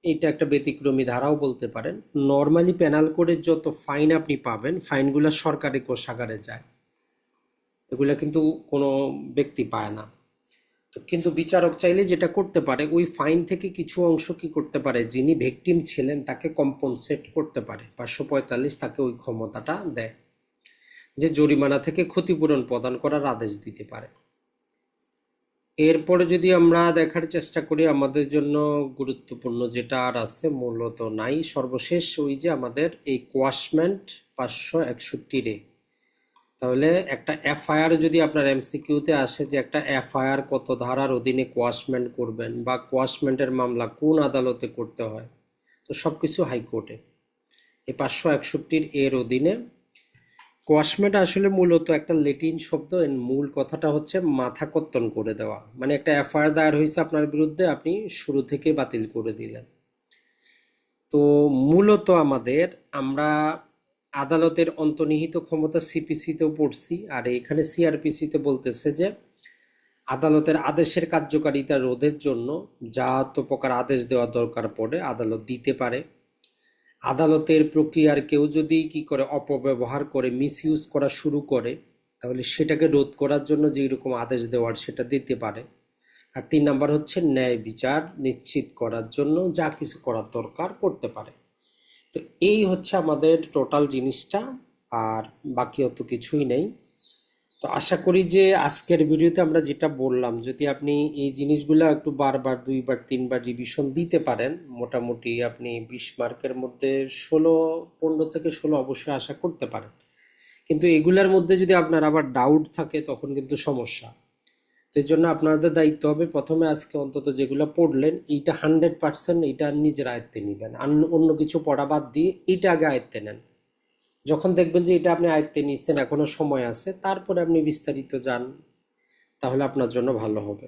এইটা একটা ব্যতিক্রমী ধারাও বলতে পারেন। নর্মালি পেনাল কোডের যত ফাইন আপনি পাবেন, ফাইনগুলো সরকারি কোষাগারে যায়, এগুলো কিন্তু কোনো ব্যক্তি পায় না। তো কিন্তু বিচারক চাইলে যেটা করতে পারে, ওই ফাইন থেকে কিছু অংশ কি করতে পারে, যিনি ভিকটিম ছিলেন তাকে কম্পনসেট করতে পারে। 545 তাকে ওই ক্ষমতাটা দেয় যে জরিমানা থেকে ক্ষতিপূরণ প্রদান করার আদেশ দিতে পারে। এরপরে যদি আমরা দেখার চেষ্টা করি আমাদের জন্য গুরুত্বপূর্ণ যেটা আর আছে মূলত নাই, সর্বশেষ ওই যে আমাদের এই কোয়াশমেন্ট 561-এ। তাহলে একটা এফআইআর যদি আপনার এমসিকিউতে আসে যে একটা এফআইআর কত ধারার অধীনে কোয়াশমেন্ট করবেন বা কোয়াশমেন্টের মামলা কোন আদালতে করতে হয়, তো সবকিছু হাইকোর্টে। এই 561-এর অধীনে কোয়াশমেন্ট আসলে মূলত একটা ল্যাটিন শব্দ, এর মূল কথাটা হচ্ছে মাথা কর্তন করে দেওয়া, মানে একটা এফআইআর দায়ের হয়েছে আপনার বিরুদ্ধে, আপনি শুরু থেকে বাতিল করে দিলেন। তো মূলত আমরা আদালতের অন্তর্নিহিত ক্ষমতা সিপিসিতেও পড়ছি, আর এখানে সিআরপিসিতে বলতেছে যে আদালতের আদেশের কার্যকারিতা রোধের জন্য যা তো প্রকার আদেশ দেওয়া দরকার পড়ে আদালত দিতে পারে। আদালতের প্রক্রিয়ার কেউ যদি কি করে অপব্যবহার করে, মিসইউজ করা শুরু করে, তাহলে সেটাকে রোধ করার জন্য যেই রকম আদেশ দেওয়ার সেটা দিতে পারে। আর 3 নাম্বার হচ্ছে ন্যায় বিচার নিশ্চিত করার জন্য যা কিছু করার দরকার করতে পারে। তো এই হচ্ছে আমাদের টোটাল জিনিসটা, আর বাকি অত কিছুই নেই। তো আশা করি যে আজকের ভিডিওতে আমরা যেটা বললাম, যদি আপনি এই জিনিসগুলো একটু বারবার 2বার 3বার রিভিশন দিতে পারেন, মোটামুটি আপনি 20 মার্কের মধ্যে 15 থেকে 16 অবশ্যই আশা করতে পারেন। কিন্তু এগুলার মধ্যে যদি আপনার আবার ডাউট থাকে তখন কিন্তু সমস্যা। তো এই জন্য আপনাদের দায়িত্ব হবে প্রথমে আজকে অন্তত যেগুলো পড়লেন এইটা 100% এইটা নিজের আয়ত্তে নেবেন, আর অন্য কিছু পড়া বাদ দিয়ে এইটা আগে আয়ত্তে নেন। যখন দেখবেন যে এটা আপনি আয়ত্তে নিচ্ছেন, এখনো সময় আছে, তারপরে আপনি বিস্তারিত যান। তাহলে আপনার জন্য ভালো হবে।